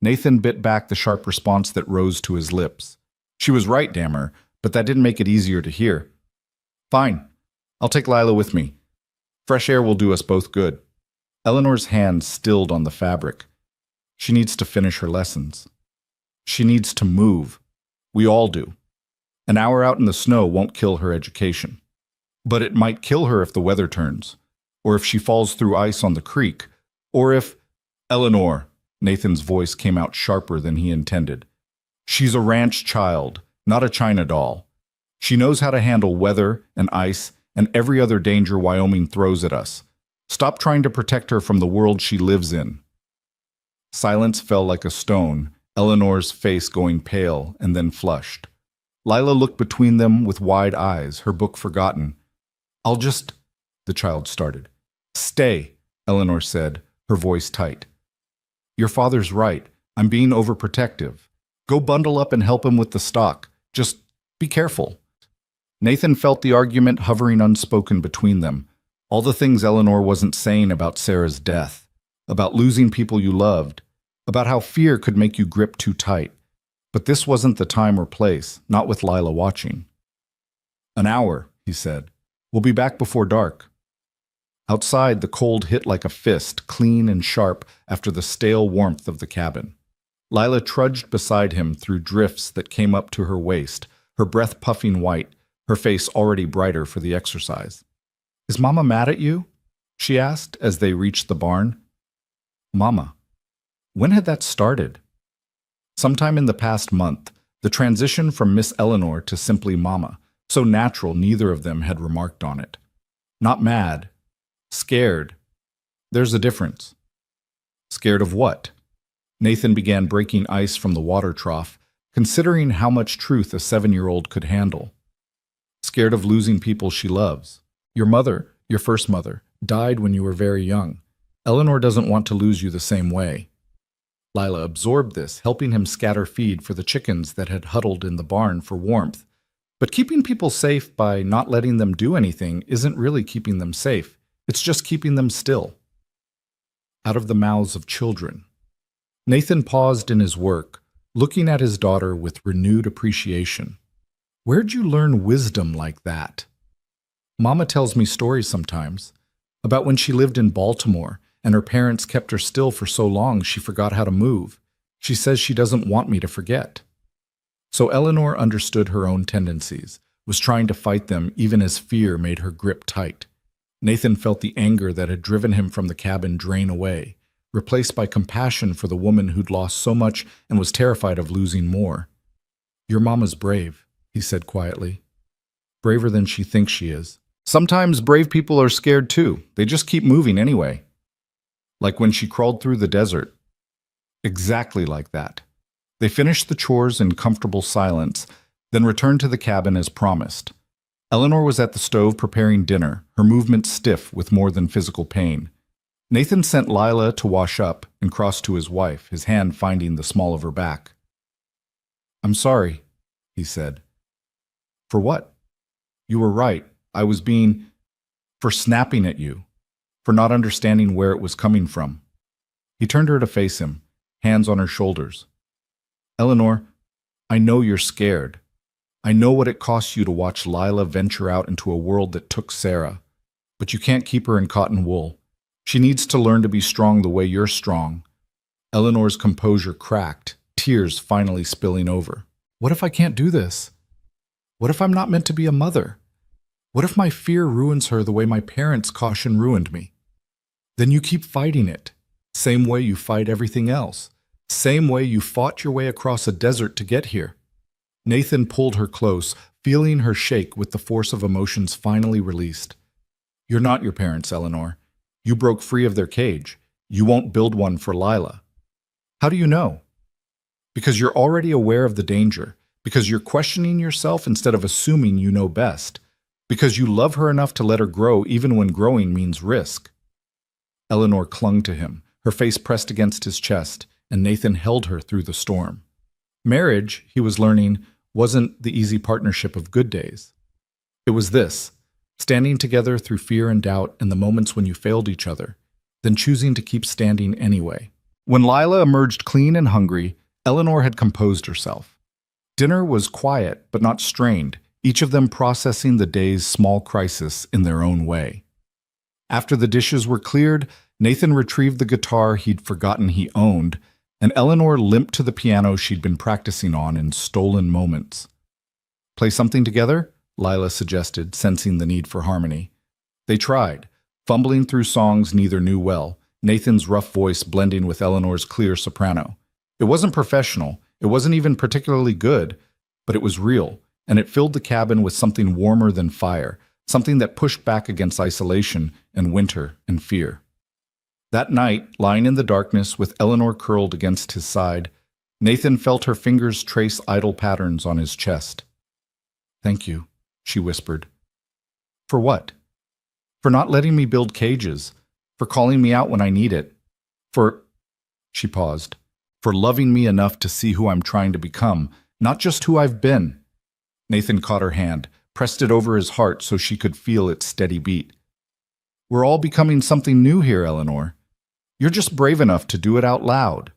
Nathan bit back the sharp response that rose to his lips. She was right, damn her, but that didn't make it easier to hear. "Fine. I'll take Lila with me. Fresh air will do us both good." Eleanor's hand stilled on the fabric. She needs to finish her lessons. She needs to move. We all do. An hour out in the snow won't kill her education. But it might kill her if the weather turns, or if she falls through ice on the creek, or if— "Eleanor," Nathan's voice came out sharper than he intended. "She's a ranch child, not a China doll. She knows how to handle weather and ice and every other danger Wyoming throws at us. Stop trying to protect her from the world she lives in." Silence fell like a stone, Eleanor's face going pale and then flushed. Lila looked between them with wide eyes, her book forgotten. "I'll just—" the child started. "Stay," Eleanor said, her voice tight. "Your father's right. I'm being overprotective. Go bundle up and help him with the stock. Just be careful." Nathan felt the argument hovering unspoken between them. All the things Eleanor wasn't saying about Sarah's death, about losing people you loved, about how fear could make you grip too tight. But this wasn't the time or place, not with Lila watching. "An hour," he said. "We'll be back before dark." Outside, the cold hit like a fist, clean and sharp after the stale warmth of the cabin. Lila trudged beside him through drifts that came up to her waist, her breath puffing white, her face already brighter for the exercise. "Is Mama mad at you?" she asked as they reached the barn. Mama. When had that started? Sometime in the past month, the transition from Miss Eleanor to simply Mama, so natural neither of them had remarked on it. Not mad. Scared. There's a difference. Scared of what? Nathan began breaking ice from the water trough, considering how much truth a 7-year-old could handle. Scared of losing people she loves. Your mother, your first mother, died when you were very young. Eleanor doesn't want to lose you the same way. Lila absorbed this, helping him scatter feed for the chickens that had huddled in the barn for warmth. But keeping people safe by not letting them do anything isn't really keeping them safe. It's just keeping them still. Out of the mouths of children. Nathan paused in his work, looking at his daughter with renewed appreciation. Where'd you learn wisdom like that? Mama tells me stories sometimes about when she lived in Baltimore and her parents kept her still for so long she forgot how to move. She says she doesn't want me to forget. So Eleanor understood her own tendencies, was trying to fight them even as fear made her grip tight. Nathan felt the anger that had driven him from the cabin drain away, replaced by compassion for the woman who'd lost so much and was terrified of losing more. Your mama's brave, he said quietly. Braver than she thinks she is. Sometimes brave people are scared too. They just keep moving anyway. Like when she crawled through the desert. Exactly like that. They finished the chores in comfortable silence, then returned to the cabin as promised. Eleanor was at the stove preparing dinner, her movements stiff with more than physical pain. Nathan sent Lila to wash up and crossed to his wife, his hand finding the small of her back. I'm sorry, he said. For what? You were right. I was for snapping at you, for not understanding where it was coming from. He turned her to face him, hands on her shoulders. Eleanor, I know you're scared. I know what it costs you to watch Lila venture out into a world that took Sarah, but you can't keep her in cotton wool. She needs to learn to be strong the way you're strong. Eleanor's composure cracked, tears finally spilling over. What if I can't do this? What if I'm not meant to be a mother? What if my fear ruins her the way my parents' caution ruined me? Then you keep fighting it, same way you fight everything else, same way you fought your way across a desert to get here. Nathan pulled her close, feeling her shake with the force of emotions finally released. You're not your parents, Eleanor. You broke free of their cage. You won't build one for Lila. How do you know? Because you're already aware of the danger, because you're questioning yourself instead of assuming you know best, because you love her enough to let her grow even when growing means risk. Eleanor clung to him, her face pressed against his chest, and Nathan held her through the storm. Marriage, he was learning, wasn't the easy partnership of good days. It was this, standing together through fear and doubt and the moments when you failed each other, then choosing to keep standing anyway. When Lila emerged clean and hungry, Eleanor had composed herself. Dinner was quiet but not strained, each of them processing the day's small crisis in their own way. After the dishes were cleared, Nathan retrieved the guitar he'd forgotten he owned, and Eleanor limped to the piano she'd been practicing on in stolen moments. Play something together? Lila suggested, sensing the need for harmony. They tried, fumbling through songs neither knew well, Nathan's rough voice blending with Eleanor's clear soprano. It wasn't professional, it wasn't even particularly good, but it was real, and it filled the cabin with something warmer than fire, something that pushed back against isolation and winter and fear. That night, lying in the darkness with Eleanor curled against his side, Nathan felt her fingers trace idle patterns on his chest. "Thank you," she whispered. "For what?" "For not letting me build cages, for calling me out when I need it, for—" She paused. "For loving me enough to see who I'm trying to become, not just who I've been." Nathan caught her hand, pressed it over his heart so she could feel its steady beat. "We're all becoming something new here, Eleanor. You're just brave enough to do it out loud."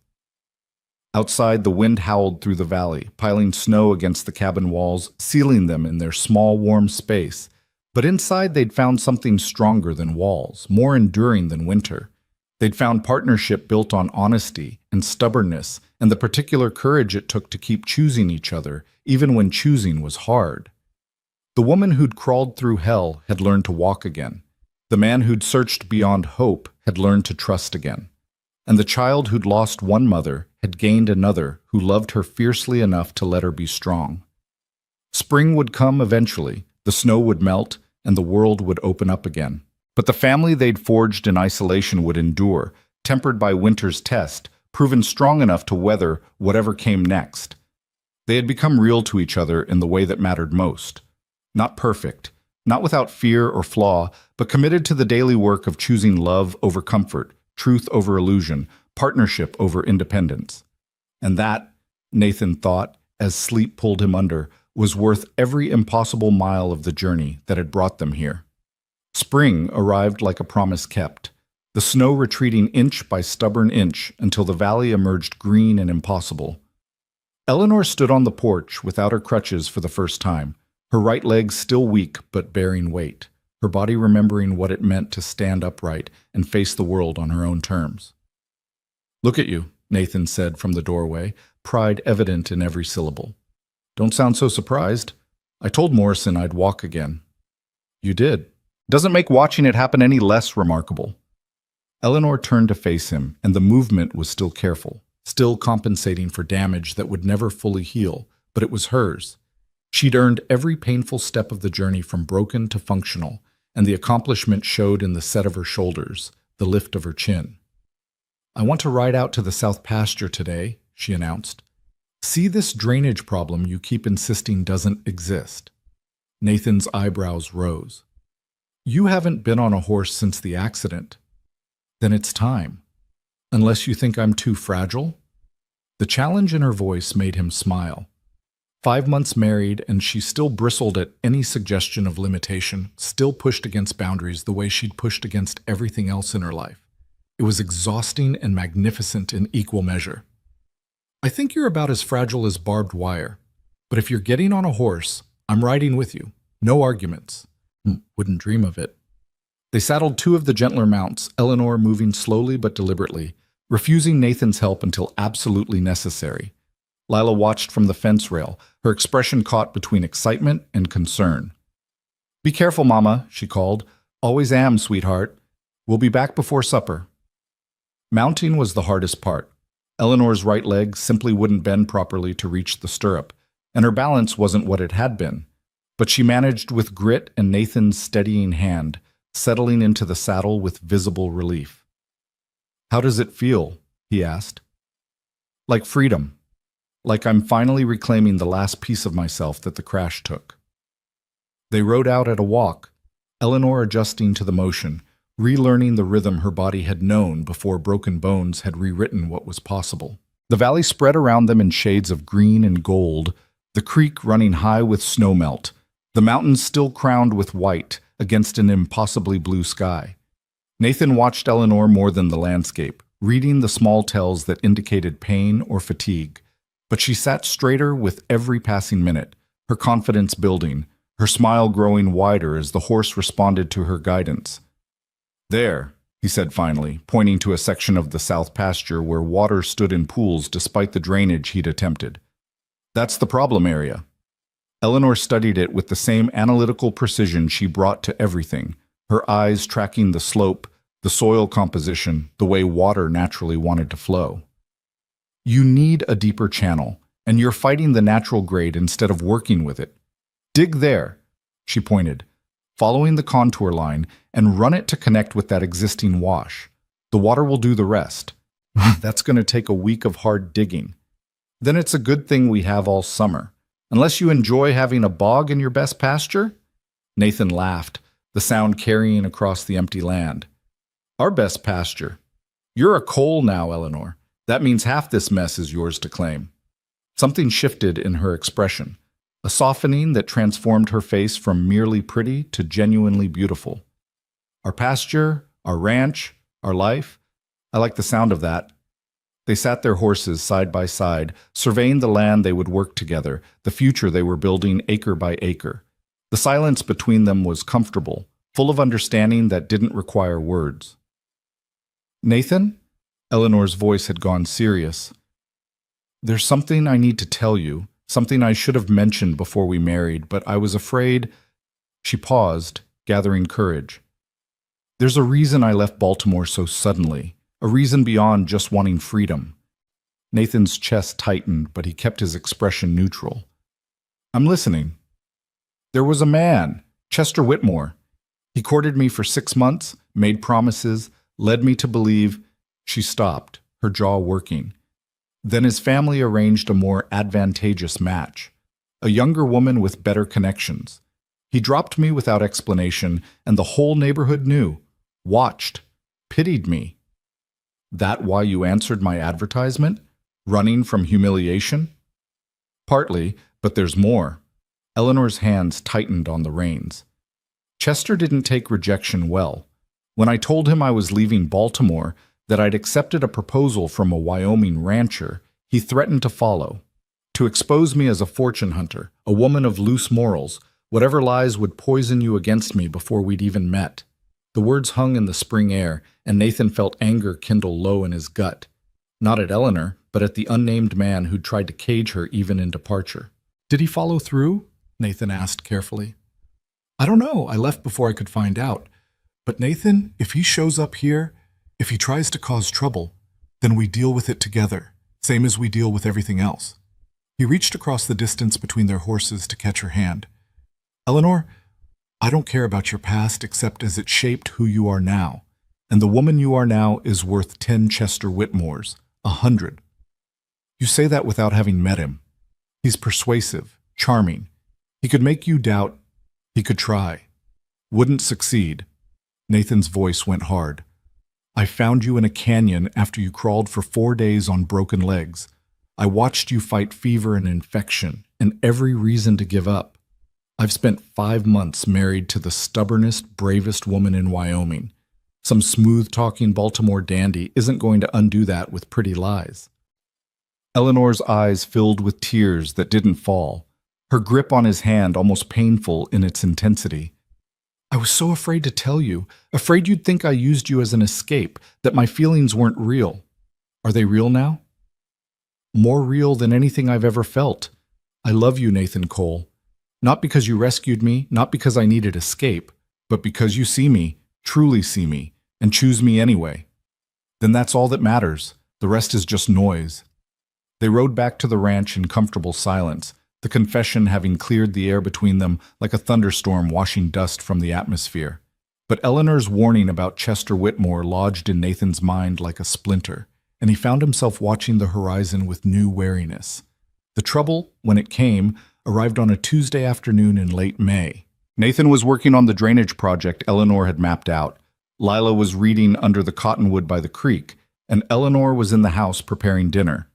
Outside, the wind howled through the valley, piling snow against the cabin walls, sealing them in their small, warm space. But inside, they'd found something stronger than walls, more enduring than winter. They'd found partnership built on honesty and stubbornness and the particular courage it took to keep choosing each other, even when choosing was hard. The woman who'd crawled through hell had learned to walk again. The man who'd searched beyond hope had learned to trust again. And the child who'd lost one mother had gained another who loved her fiercely enough to let her be strong. Spring would come eventually, the snow would melt, and the world would open up again. But the family they'd forged in isolation would endure, tempered by winter's test, proven strong enough to weather whatever came next. They had become real to each other in the way that mattered most. Not perfect, not without fear or flaw, but committed to the daily work of choosing love over comfort, truth over illusion, partnership over independence. And that, Nathan thought, as sleep pulled him under, was worth every impossible mile of the journey that had brought them here. Spring arrived like a promise kept, the snow retreating inch by stubborn inch until the valley emerged green and impossible. Eleanor stood on the porch without her crutches for the first time, her right leg still weak but bearing weight, her body remembering what it meant to stand upright and face the world on her own terms. "Look at you," Nathan said from the doorway, pride evident in every syllable. "Don't sound so surprised. I told Morrison I'd walk again." "You did. Doesn't make watching it happen any less remarkable." Eleanor turned to face him, and the movement was still careful, still compensating for damage that would never fully heal, but it was hers. She'd earned every painful step of the journey from broken to functional, and the accomplishment showed in the set of her shoulders, the lift of her chin. "I want to ride out to the south pasture today," she announced. "See this drainage problem you keep insisting doesn't exist." Nathan's eyebrows rose. "You haven't been on a horse since the accident. Then it's time. Unless you think I'm too fragile?" The challenge in her voice made him smile. 5 months married, and she still bristled at any suggestion of limitation, still pushed against boundaries the way she'd pushed against everything else in her life. It was exhausting and magnificent in equal measure. "I think you're about as fragile as barbed wire. But if you're getting on a horse, I'm riding with you. No arguments." "Wouldn't dream of it." They saddled 2 of the gentler mounts, Eleanor moving slowly but deliberately, refusing Nathan's help until absolutely necessary. Lila watched from the fence rail, her expression caught between excitement and concern. "Be careful, Mama," she called. "Always am, sweetheart. We'll be back before supper." Mounting was the hardest part. Eleanor's right leg simply wouldn't bend properly to reach the stirrup, and her balance wasn't what it had been. But she managed with grit and Nathan's steadying hand, settling into the saddle with visible relief. "How does it feel?" he asked. "Like freedom. Like I'm finally reclaiming the last piece of myself that the crash took." They rode out at a walk, Eleanor adjusting to the motion, relearning the rhythm her body had known before broken bones had rewritten what was possible. The valley spread around them in shades of green and gold, the creek running high with snowmelt, the mountains still crowned with white against an impossibly blue sky. Nathan watched Eleanor more than the landscape, reading the small tells that indicated pain or fatigue. But she sat straighter with every passing minute, her confidence building, her smile growing wider as the horse responded to her guidance. "There," he said finally, pointing to a section of the south pasture where water stood in pools despite the drainage he'd attempted. "That's the problem area." Eleanor studied it with the same analytical precision she brought to everything, her eyes tracking the slope, the soil composition, the way water naturally wanted to flow. "You need a deeper channel, and you're fighting the natural grade instead of working with it. Dig there," she pointed, following the contour line, and run it to connect with that existing wash. The water will do the rest. That's going to take a week of hard digging. Then it's a good thing we have all summer. Unless you enjoy having a bog in your best pasture?" Nathan laughed, the sound carrying across the empty land. "Our best pasture. You're a Cole now, Eleanor. That means half this mess is yours to claim." Something shifted in her expression, a softening that transformed her face from merely pretty to genuinely beautiful. "Our pasture, our ranch, our life. I like the sound of that." They sat their horses side by side, surveying the land they would work together, the future they were building acre by acre. The silence between them was comfortable, full of understanding that didn't require words. "Nathan?" Eleanor's voice had gone serious. "There's something I need to tell you, something I should have mentioned before we married, but I was afraid—" She paused, gathering courage. "There's a reason I left Baltimore so suddenly, a reason beyond just wanting freedom." Nathan's chest tightened, but he kept his expression neutral. "I'm listening." "There was a man, Chester Whitmore. He courted me for 6 months, made promises, led me to believe—" She stopped, her jaw working. "Then his family arranged a more advantageous match, a younger woman with better connections. He dropped me without explanation, and the whole neighborhood knew, watched, pitied me." "That why you answered my advertisement? Running from humiliation?" "Partly, but there's more." Eleanor's hands tightened on the reins. "Chester didn't take rejection well. When I told him I was leaving Baltimore, that I'd accepted a proposal from a Wyoming rancher, he threatened to follow, to expose me as a fortune hunter, a woman of loose morals, whatever lies would poison you against me before we'd even met." The words hung in the spring air, and Nathan felt anger kindle low in his gut. Not at Eleanor, but at the unnamed man who'd tried to cage her even in departure. "Did he follow through?" Nathan asked carefully. "I don't know. I left before I could find out. But Nathan, if he shows up here, if he tries to cause trouble, then we deal with it together, same as we deal with everything else." He reached across the distance between their horses to catch her hand. "Eleanor, I don't care about your past except as it shaped who you are now. And the woman you are now is worth 10 Chester Whitmores, 100. You say that without having met him. He's persuasive, charming. He could make you doubt. He could try. Wouldn't succeed." Nathan's voice went hard. "I found you in a canyon after you crawled for 4 days on broken legs. I watched you fight fever and infection and every reason to give up. I've spent 5 months married to the stubbornest, bravest woman in Wyoming. Some smooth-talking Baltimore dandy isn't going to undo that with pretty lies." Eleanor's eyes filled with tears that didn't fall, her grip on his hand almost painful in its intensity. "I was so afraid to tell you, afraid you'd think I used you as an escape, that my feelings weren't real. Are they real now?" More real than anything I've ever felt. I love you, Nathan Cole. Not because you rescued me, not because I needed escape, but because you see me, truly see me, and choose me anyway. Then that's all that matters. The rest is just noise. They rode back to the ranch in comfortable silence, the confession having cleared the air between them like a thunderstorm washing dust from the atmosphere. But Eleanor's warning about Chester Whitmore lodged in Nathan's mind like a splinter, and he found himself watching the horizon with new wariness. The trouble, when it came, arrived on a Tuesday afternoon in late May. Nathan was working on the drainage project Eleanor had mapped out. Lila was reading under the cottonwood by the creek, and Eleanor was in the house preparing dinner.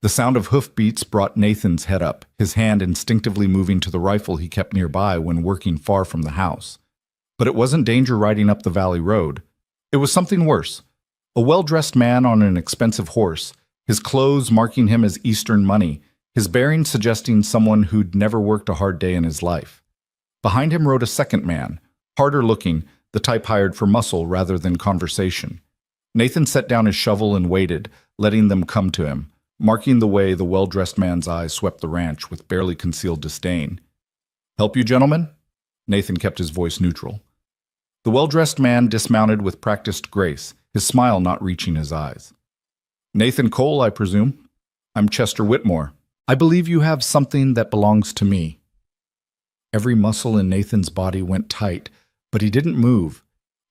The sound of hoofbeats brought Nathan's head up, his hand instinctively moving to the rifle he kept nearby when working far from the house. But it wasn't danger riding up the valley road. It was something worse. A well-dressed man on an expensive horse, his clothes marking him as Eastern money, his bearing suggesting someone who'd never worked a hard day in his life. Behind him rode a second man, harder looking, the type hired for muscle rather than conversation. Nathan set down his shovel and waited, letting them come to him, marking the way the well-dressed man's eyes swept the ranch with barely concealed disdain. "Help you, gentlemen?" Nathan kept his voice neutral. The well-dressed man dismounted with practiced grace, his smile not reaching his eyes. "Nathan Cole, I presume? I'm Chester Whitmore. I believe you have something that belongs to me." Every muscle in Nathan's body went tight, but he didn't move,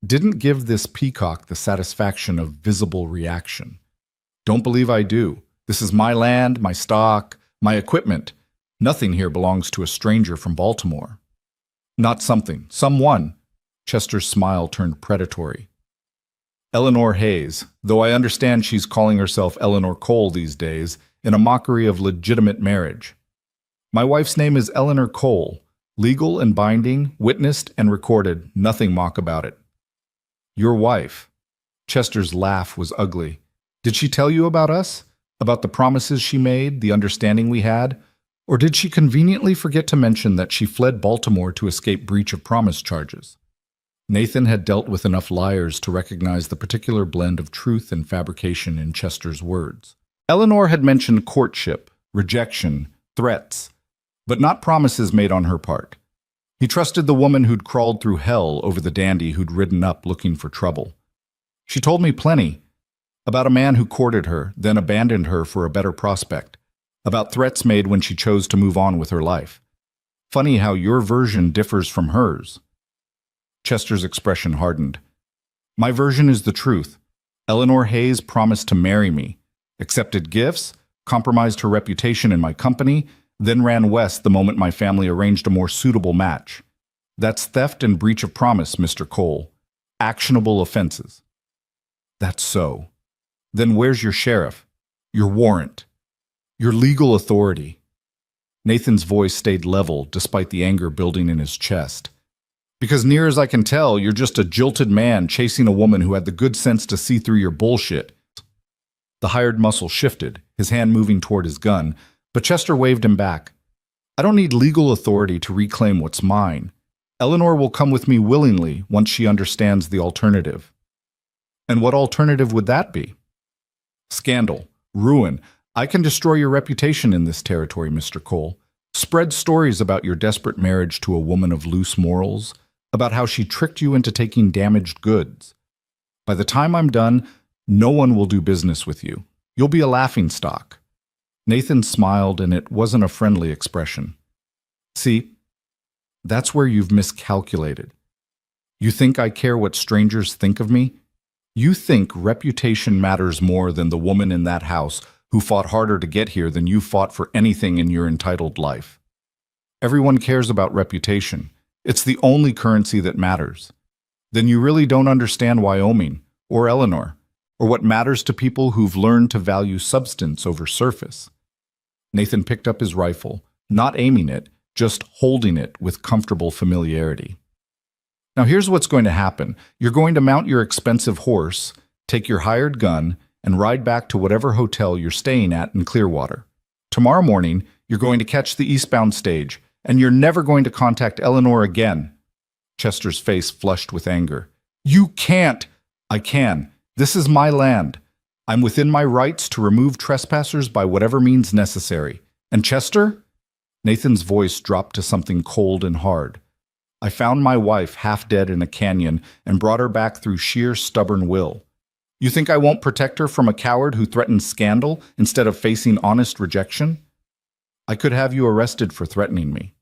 didn't give this peacock the satisfaction of visible reaction. "Don't believe I do. This is my land, my stock, my equipment. Nothing here belongs to a stranger from Baltimore." "Not something, someone." Chester's smile turned predatory. "Eleanor Hayes, though I understand she's calling herself Eleanor Cole these days, in a mockery of legitimate marriage. My wife's name is Eleanor Cole, legal and binding, witnessed and recorded, nothing mock about it." "Your wife." Chester's laugh was ugly. "Did she tell you about us? About the promises she made, the understanding we had? Or did she conveniently forget to mention that she fled Baltimore to escape breach of promise charges?" Nathan had dealt with enough liars to recognize the particular blend of truth and fabrication in Chester's words. Eleanor had mentioned courtship, rejection, threats, but not promises made on her part. He trusted the woman who'd crawled through hell over the dandy who'd ridden up looking for trouble. "She told me plenty. About a man who courted her, then abandoned her for a better prospect. About threats made when she chose to move on with her life. Funny how your version differs from hers." Chester's expression hardened. "My version is the truth. Eleanor Hayes promised to marry me, accepted gifts, compromised her reputation in my company, then ran west the moment my family arranged a more suitable match. That's theft and breach of promise, Mr. Cole. Actionable offenses." "That's so. Then where's your sheriff? Your warrant? Your legal authority?" Nathan's voice stayed level despite the anger building in his chest. "Because near as I can tell, you're just a jilted man chasing a woman who had the good sense to see through your bullshit." The hired muscle shifted, his hand moving toward his gun, but Chester waved him back. "I don't need legal authority to reclaim what's mine. Eleanor will come with me willingly once she understands the alternative." "And what alternative would that be?" "Scandal, ruin. I can destroy your reputation in this territory, Mr. Cole. Spread stories about your desperate marriage to a woman of loose morals, about how she tricked you into taking damaged goods. By the time I'm done, no one will do business with you. You'll be a laughingstock." Nathan smiled, and it wasn't a friendly expression. "See, that's where you've miscalculated. You think I care what strangers think of me? You think reputation matters more than the woman in that house who fought harder to get here than you fought for anything in your entitled life. Everyone cares about reputation. It's the only currency that matters. Then you really don't understand Wyoming, or Eleanor, or what matters to people who've learned to value substance over surface." Nathan picked up his rifle, not aiming it, just holding it with comfortable familiarity. "Now here's what's going to happen. You're going to mount your expensive horse, take your hired gun, and ride back to whatever hotel you're staying at in Clearwater. Tomorrow morning, you're going to catch the eastbound stage, and you're never going to contact Eleanor again." Chester's face flushed with anger. "You can't!" "I can. This is my land. I'm within my rights to remove trespassers by whatever means necessary. And Chester? Nathan's voice dropped to something cold and hard. I found my wife half dead in a canyon and brought her back through sheer stubborn will. You think I won't protect her from a coward who threatens scandal instead of facing honest rejection? I could have you arrested for threatening me.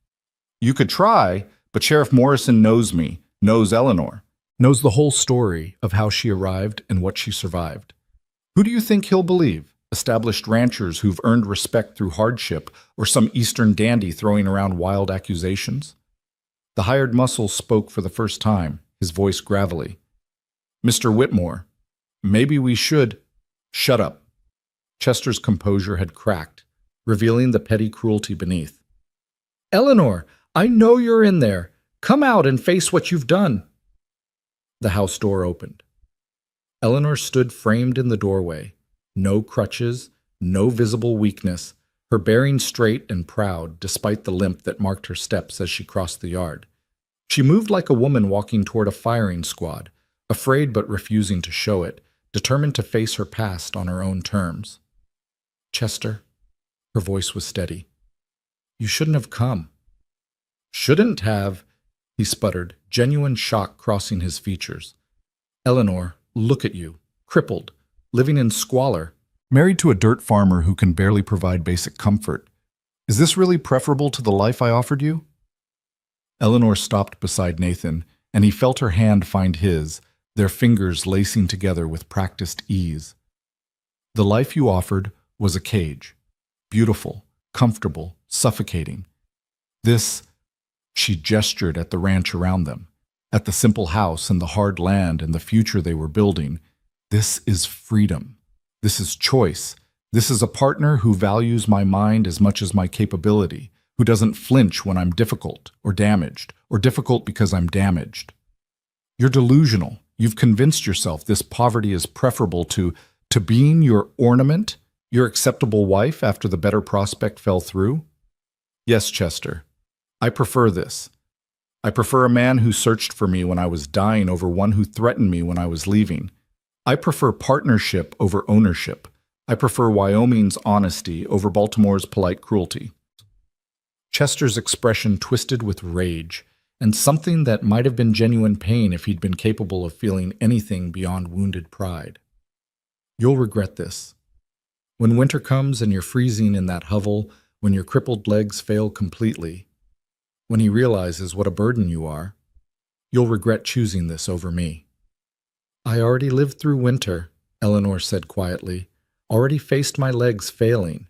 You could try, but Sheriff Morrison knows me, knows Eleanor, knows the whole story of how she arrived and what she survived. Who do you think he'll believe? Established ranchers who've earned respect through hardship, or some eastern dandy throwing around wild accusations? The hired muscle spoke for the first time, his voice gravelly. Mr. Whitmore, maybe we should— Shut up. Chester's composure had cracked, revealing the petty cruelty beneath. Eleanor, I know you're in there. Come out and face what you've done. The house door opened. Eleanor stood framed in the doorway. No crutches, no visible weakness, her bearing straight and proud despite the limp that marked her steps as she crossed the yard. She moved like a woman walking toward a firing squad, afraid but refusing to show it, determined to face her past on her own terms. Chester, her voice was steady. You shouldn't have come. Shouldn't have, he sputtered, genuine shock crossing his features. Eleanor, look at you, crippled, living in squalor, married to a dirt farmer who can barely provide basic comfort. Is this really preferable to the life I offered you? Eleanor stopped beside Nathan, and he felt her hand find his, their fingers lacing together with practiced ease. The life you offered was a cage. Beautiful, comfortable, suffocating. This— she gestured at the ranch around them, at the simple house and the hard land and the future they were building. This is freedom. This is choice. This is a partner who values my mind as much as my capability, who doesn't flinch when I'm difficult or difficult because I'm damaged. You're delusional. You've convinced yourself this poverty is preferable to being your ornament, your acceptable wife after the better prospect fell through? Yes, Chester. I prefer this. I prefer a man who searched for me when I was dying over one who threatened me when I was leaving. I prefer partnership over ownership. I prefer Wyoming's honesty over Baltimore's polite cruelty. Chester's expression twisted with rage, and something that might have been genuine pain if he'd been capable of feeling anything beyond wounded pride. You'll regret this. When winter comes and you're freezing in that hovel, when your crippled legs fail completely, when he realizes what a burden you are, you'll regret choosing this over me. I already lived through winter, Eleanor said quietly, already faced my legs failing,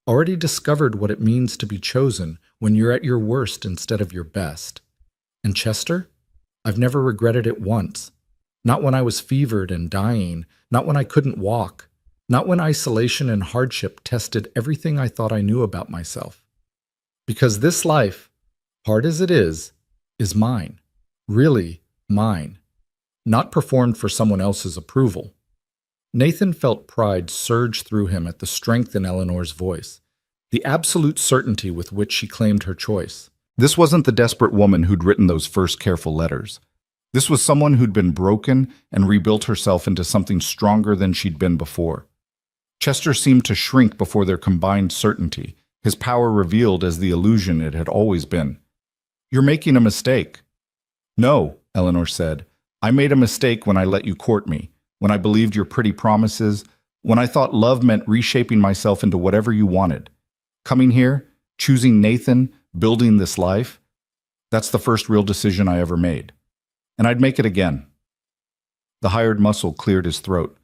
already discovered what it means to be chosen when you're at your worst instead of your best. And Chester, I've never regretted it once. Not when I was fevered and dying, not when I couldn't walk, not when isolation and hardship tested everything I thought I knew about myself. Because this life, hard as it is mine, really mine, not performed for someone else's approval. Nathan felt pride surge through him at the strength in Eleanor's voice, the absolute certainty with which she claimed her choice. This wasn't the desperate woman who'd written those first careful letters. This was someone who'd been broken and rebuilt herself into something stronger than she'd been before. Chester seemed to shrink before their combined certainty, his power revealed as the illusion it had always been. You're making a mistake. No, Eleanor said. I made a mistake when I let you court me, when I believed your pretty promises, when I thought love meant reshaping myself into whatever you wanted. Coming here, choosing Nathan, building this life, that's the first real decision I ever made. And I'd make it again. The hired muscle cleared his throat.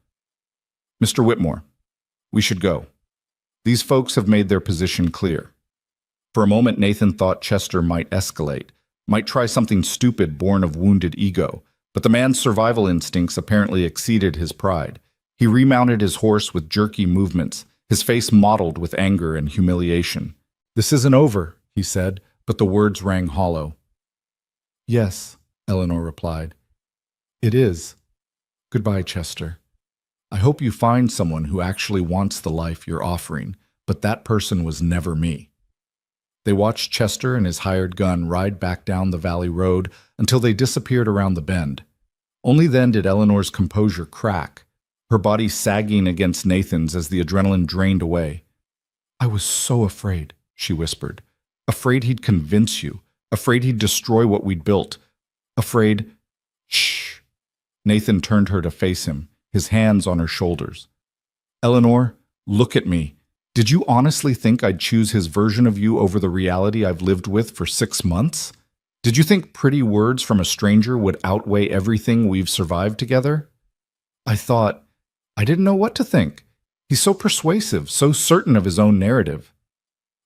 Mr. Whitmore, we should go. These folks have made their position clear. For a moment, Nathan thought Chester might escalate, might try something stupid born of wounded ego, but the man's survival instincts apparently exceeded his pride. He remounted his horse with jerky movements, his face mottled with anger and humiliation. This isn't over, he said, but the words rang hollow. Yes, Eleanor replied. It is. Goodbye, Chester. I hope you find someone who actually wants the life you're offering, but that person was never me. They watched Chester and his hired gun ride back down the valley road until they disappeared around the bend. Only then did Eleanor's composure crack. her body sagging against Nathan's as the adrenaline drained away. "I was so afraid," she whispered. "Afraid he'd convince you. Afraid he'd destroy what we'd built. Afraid—" "Shh." Nathan turned her to face him, his hands on her shoulders. "Eleanor, look at me. Did you honestly think I'd choose his version of you over the reality I've lived with for 6 months? Did you think pretty words from a stranger would outweigh everything we've survived together? I didn't know what to think. He's so persuasive, so certain of his own narrative.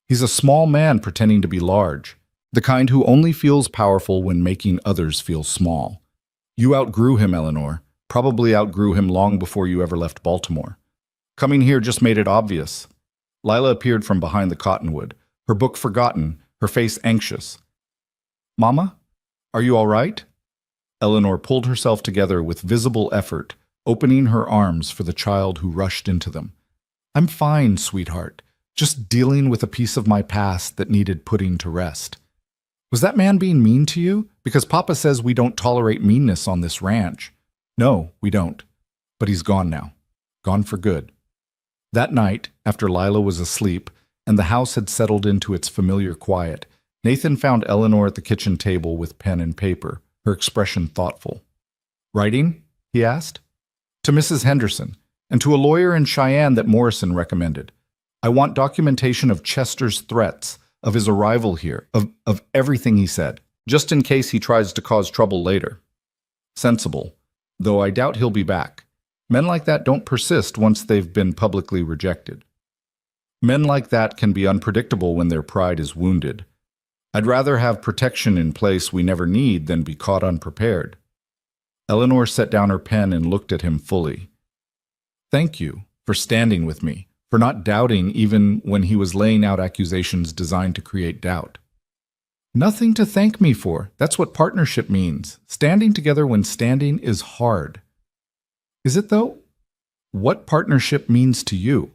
He's a small man pretending to be large, the kind who only feels powerful when making others feel small. You outgrew him, Eleanor. Probably outgrew him long before you ever left Baltimore. Coming here just made it obvious." Lila appeared from behind the cottonwood, her book forgotten, her face anxious. "Mama, are you all right?" Eleanor pulled herself together with visible effort, opening her arms for the child who rushed into them. "I'm fine, sweetheart. Just dealing with a piece of my past that needed putting to rest." "Was that man being mean to you? Because Papa says we don't tolerate meanness on this ranch." "No, we don't. But he's gone now. Gone for good." That night, after Lila was asleep and the house had settled into its familiar quiet, Nathan found Eleanor at the kitchen table with pen and paper, her expression thoughtful. "Writing?" he asked. "To Mrs. Henderson, and to a lawyer in Cheyenne that Morrison recommended. I want documentation of Chester's threats, of his arrival here, of everything he said, just in case he tries to cause trouble later." "Sensible, though I doubt he'll be back. Men like that don't persist once they've been publicly rejected. Men like that can be unpredictable when their pride is wounded. I'd rather have protection in place we never need than be caught unprepared." Eleanor set down her pen and looked at him fully. "Thank you for standing with me, for not doubting even when he was laying out accusations designed to create doubt." "Nothing to thank me for. That's what partnership means. Standing together when standing is hard." "Is it, though? What partnership means to you?"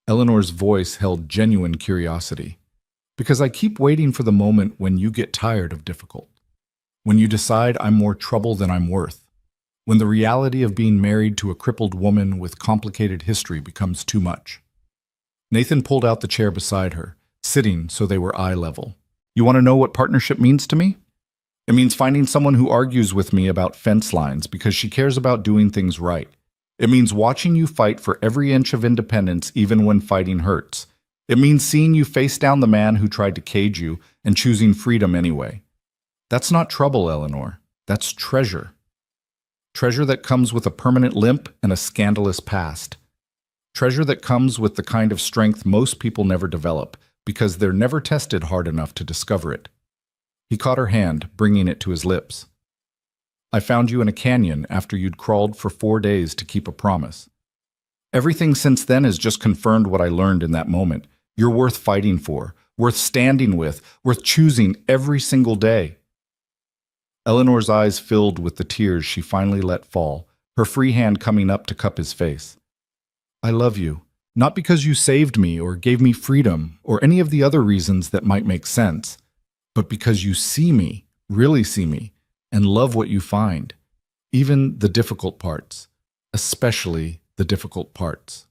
Eleanor's voice held genuine curiosity. "Because I keep waiting for the moment when you get tired of difficult. When you decide I'm more trouble than I'm worth. When the reality of being married to a crippled woman with complicated history becomes too much." Nathan pulled out the chair beside her, sitting so they were eye level. "You want to know what partnership means to me? It means finding someone who argues with me about fence lines because she cares about doing things right. It means watching you fight for every inch of independence even when fighting hurts. It means seeing you face down the man who tried to cage you and choosing freedom anyway. That's not trouble, Eleanor. That's treasure. Treasure that comes with a permanent limp and a scandalous past. Treasure that comes with the kind of strength most people never develop because they're never tested hard enough to discover it." He caught her hand, bringing it to his lips. "I found you in a canyon after you'd crawled for 4 days to keep a promise. Everything since then has just confirmed what I learned in that moment. You're worth fighting for, worth standing with, worth choosing every single day." Eleanor's eyes filled with the tears she finally let fall, her free hand coming up to cup his face. "I love you, not because you saved me or gave me freedom or any of the other reasons that might make sense, but because you see me, really see me, and love what you find, even the difficult parts, especially the difficult parts.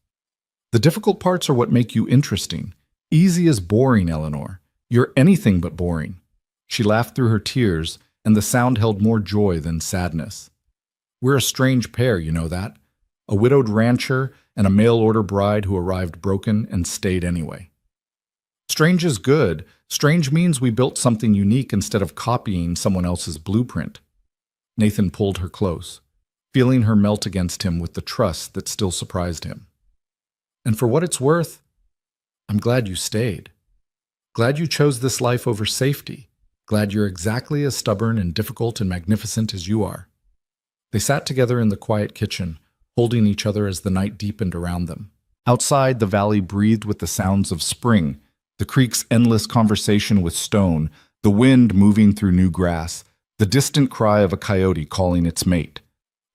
The difficult parts are what make you interesting. Easy is boring, Eleanor. You're anything but boring." She laughed through her tears, and the sound held more joy than sadness. "We're a strange pair, you know that? A widowed rancher and a mail-order bride who arrived broken and stayed anyway." "Strange is good. Strange means we built something unique instead of copying someone else's blueprint." Nathan pulled her close, feeling her melt against him with the trust that still surprised him. "And for what it's worth, I'm glad you stayed. Glad you chose this life over safety. Glad you're exactly as stubborn and difficult and magnificent as you are." They sat together in the quiet kitchen, holding each other as the night deepened around them. Outside, the valley breathed with the sounds of spring, the creek's endless conversation with stone, the wind moving through new grass, the distant cry of a coyote calling its mate.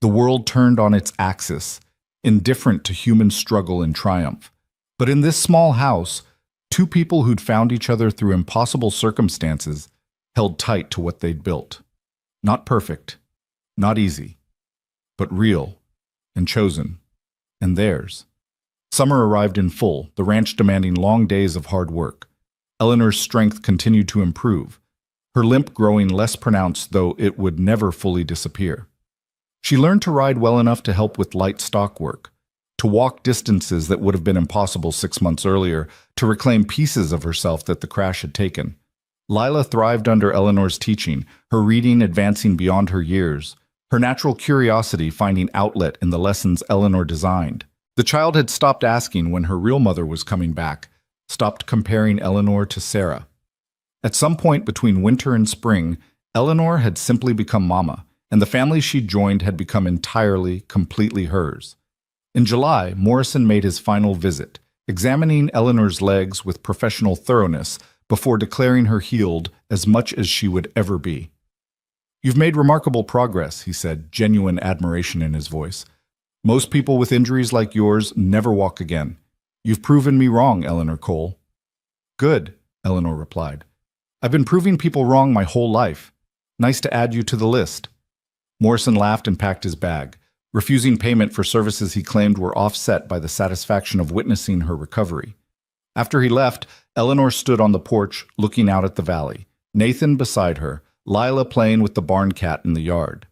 The world turned on its axis, indifferent to human struggle and triumph. But in this small house, two people who'd found each other through impossible circumstances held tight to what they'd built. Not perfect, not easy, but real, and chosen, and theirs. Summer arrived in full, the ranch demanding long days of hard work. Eleanor's strength continued to improve, her limp growing less pronounced, though it would never fully disappear. She learned to ride well enough to help with light stock work, to walk distances that would have been impossible 6 months earlier, to reclaim pieces of herself that the crash had taken. Lila thrived under Eleanor's teaching, her reading advancing beyond her years, her natural curiosity finding outlet in the lessons Eleanor designed. The child had stopped asking when her real mother was coming back, stopped comparing Eleanor to Sarah. At some point between winter and spring, Eleanor had simply become Mama, and the family she'd joined had become entirely, completely hers. In July, Morrison made his final visit, examining Eleanor's legs with professional thoroughness before declaring her healed as much as she would ever be. "You've made remarkable progress," he said, genuine admiration in his voice. "Most people with injuries like yours never walk again. You've proven me wrong, Eleanor Cole." "Good," Eleanor replied. "I've been proving people wrong my whole life. Nice to add you to the list." Morrison laughed and packed his bag, refusing payment for services he claimed were offset by the satisfaction of witnessing her recovery. After he left, Eleanor stood on the porch, looking out at the valley, Nathan beside her, Lila playing with the barn cat in the yard.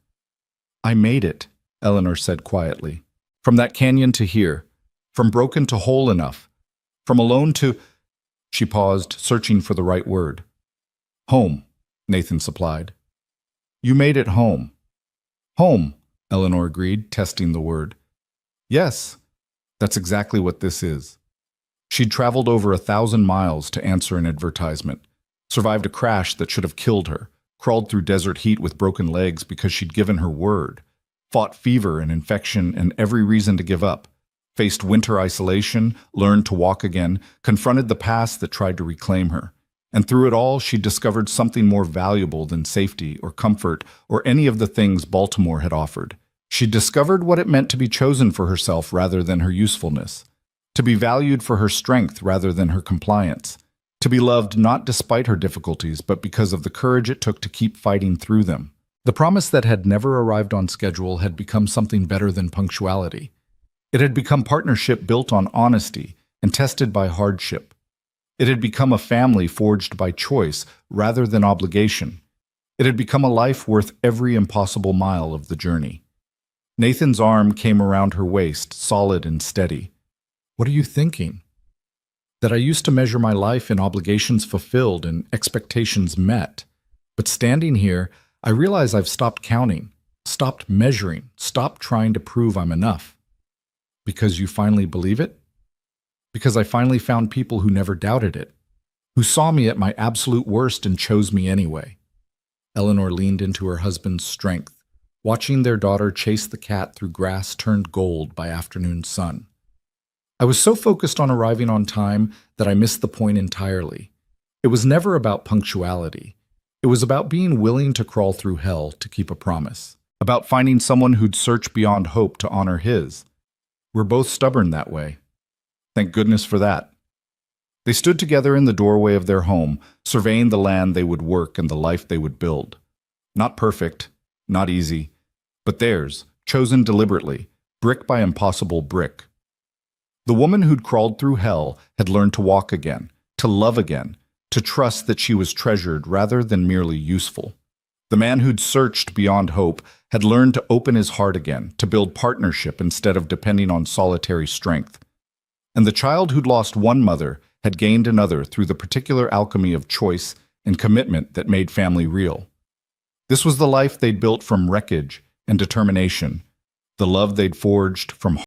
"I made it," Eleanor said quietly. "From that canyon to here, from broken to whole enough, from alone to—" She paused, searching for the right word. "Home," Nathan supplied. "You made it home." "Home," Eleanor agreed, testing the word. "Yes, that's exactly what this is." She'd traveled over 1,000 miles to answer an advertisement, survived a crash that should have killed her, crawled through desert heat with broken legs because she'd given her word, fought fever and infection and every reason to give up, faced winter isolation, learned to walk again, confronted the past that tried to reclaim her. And through it all, she discovered something more valuable than safety or comfort or any of the things Baltimore had offered. She discovered what it meant to be chosen for herself rather than her usefulness, to be valued for her strength rather than her compliance, to be loved not despite her difficulties but because of the courage it took to keep fighting through them. The promise that had never arrived on schedule had become something better than punctuality. It had become partnership built on honesty and tested by hardship. It had become a family forged by choice rather than obligation. It had become a life worth every impossible mile of the journey. Nathan's arm came around her waist, solid and steady. "What are you thinking?" "That I used to measure my life in obligations fulfilled and expectations met. But standing here, I realize I've stopped counting, stopped measuring, stopped trying to prove I'm enough." "Because you finally believe it?" "Because I finally found people who never doubted it, who saw me at my absolute worst and chose me anyway." Eleanor leaned into her husband's strength, watching their daughter chase the cat through grass turned gold by afternoon sun. "I was so focused on arriving on time that I missed the point entirely. It was never about punctuality. It was about being willing to crawl through hell to keep a promise, about finding someone who'd search beyond hope to honor his. We're both stubborn that way. Thank goodness for that." They stood together in the doorway of their home, surveying the land they would work and the life they would build. Not perfect, not easy, but theirs, chosen deliberately, brick by impossible brick. The woman who'd crawled through hell had learned to walk again, to love again, to trust that she was treasured rather than merely useful. The man who'd searched beyond hope had learned to open his heart again, to build partnership instead of depending on solitary strength. And the child who'd lost one mother had gained another through the particular alchemy of choice and commitment that made family real. This was the life they'd built from wreckage and determination, the love they'd forged from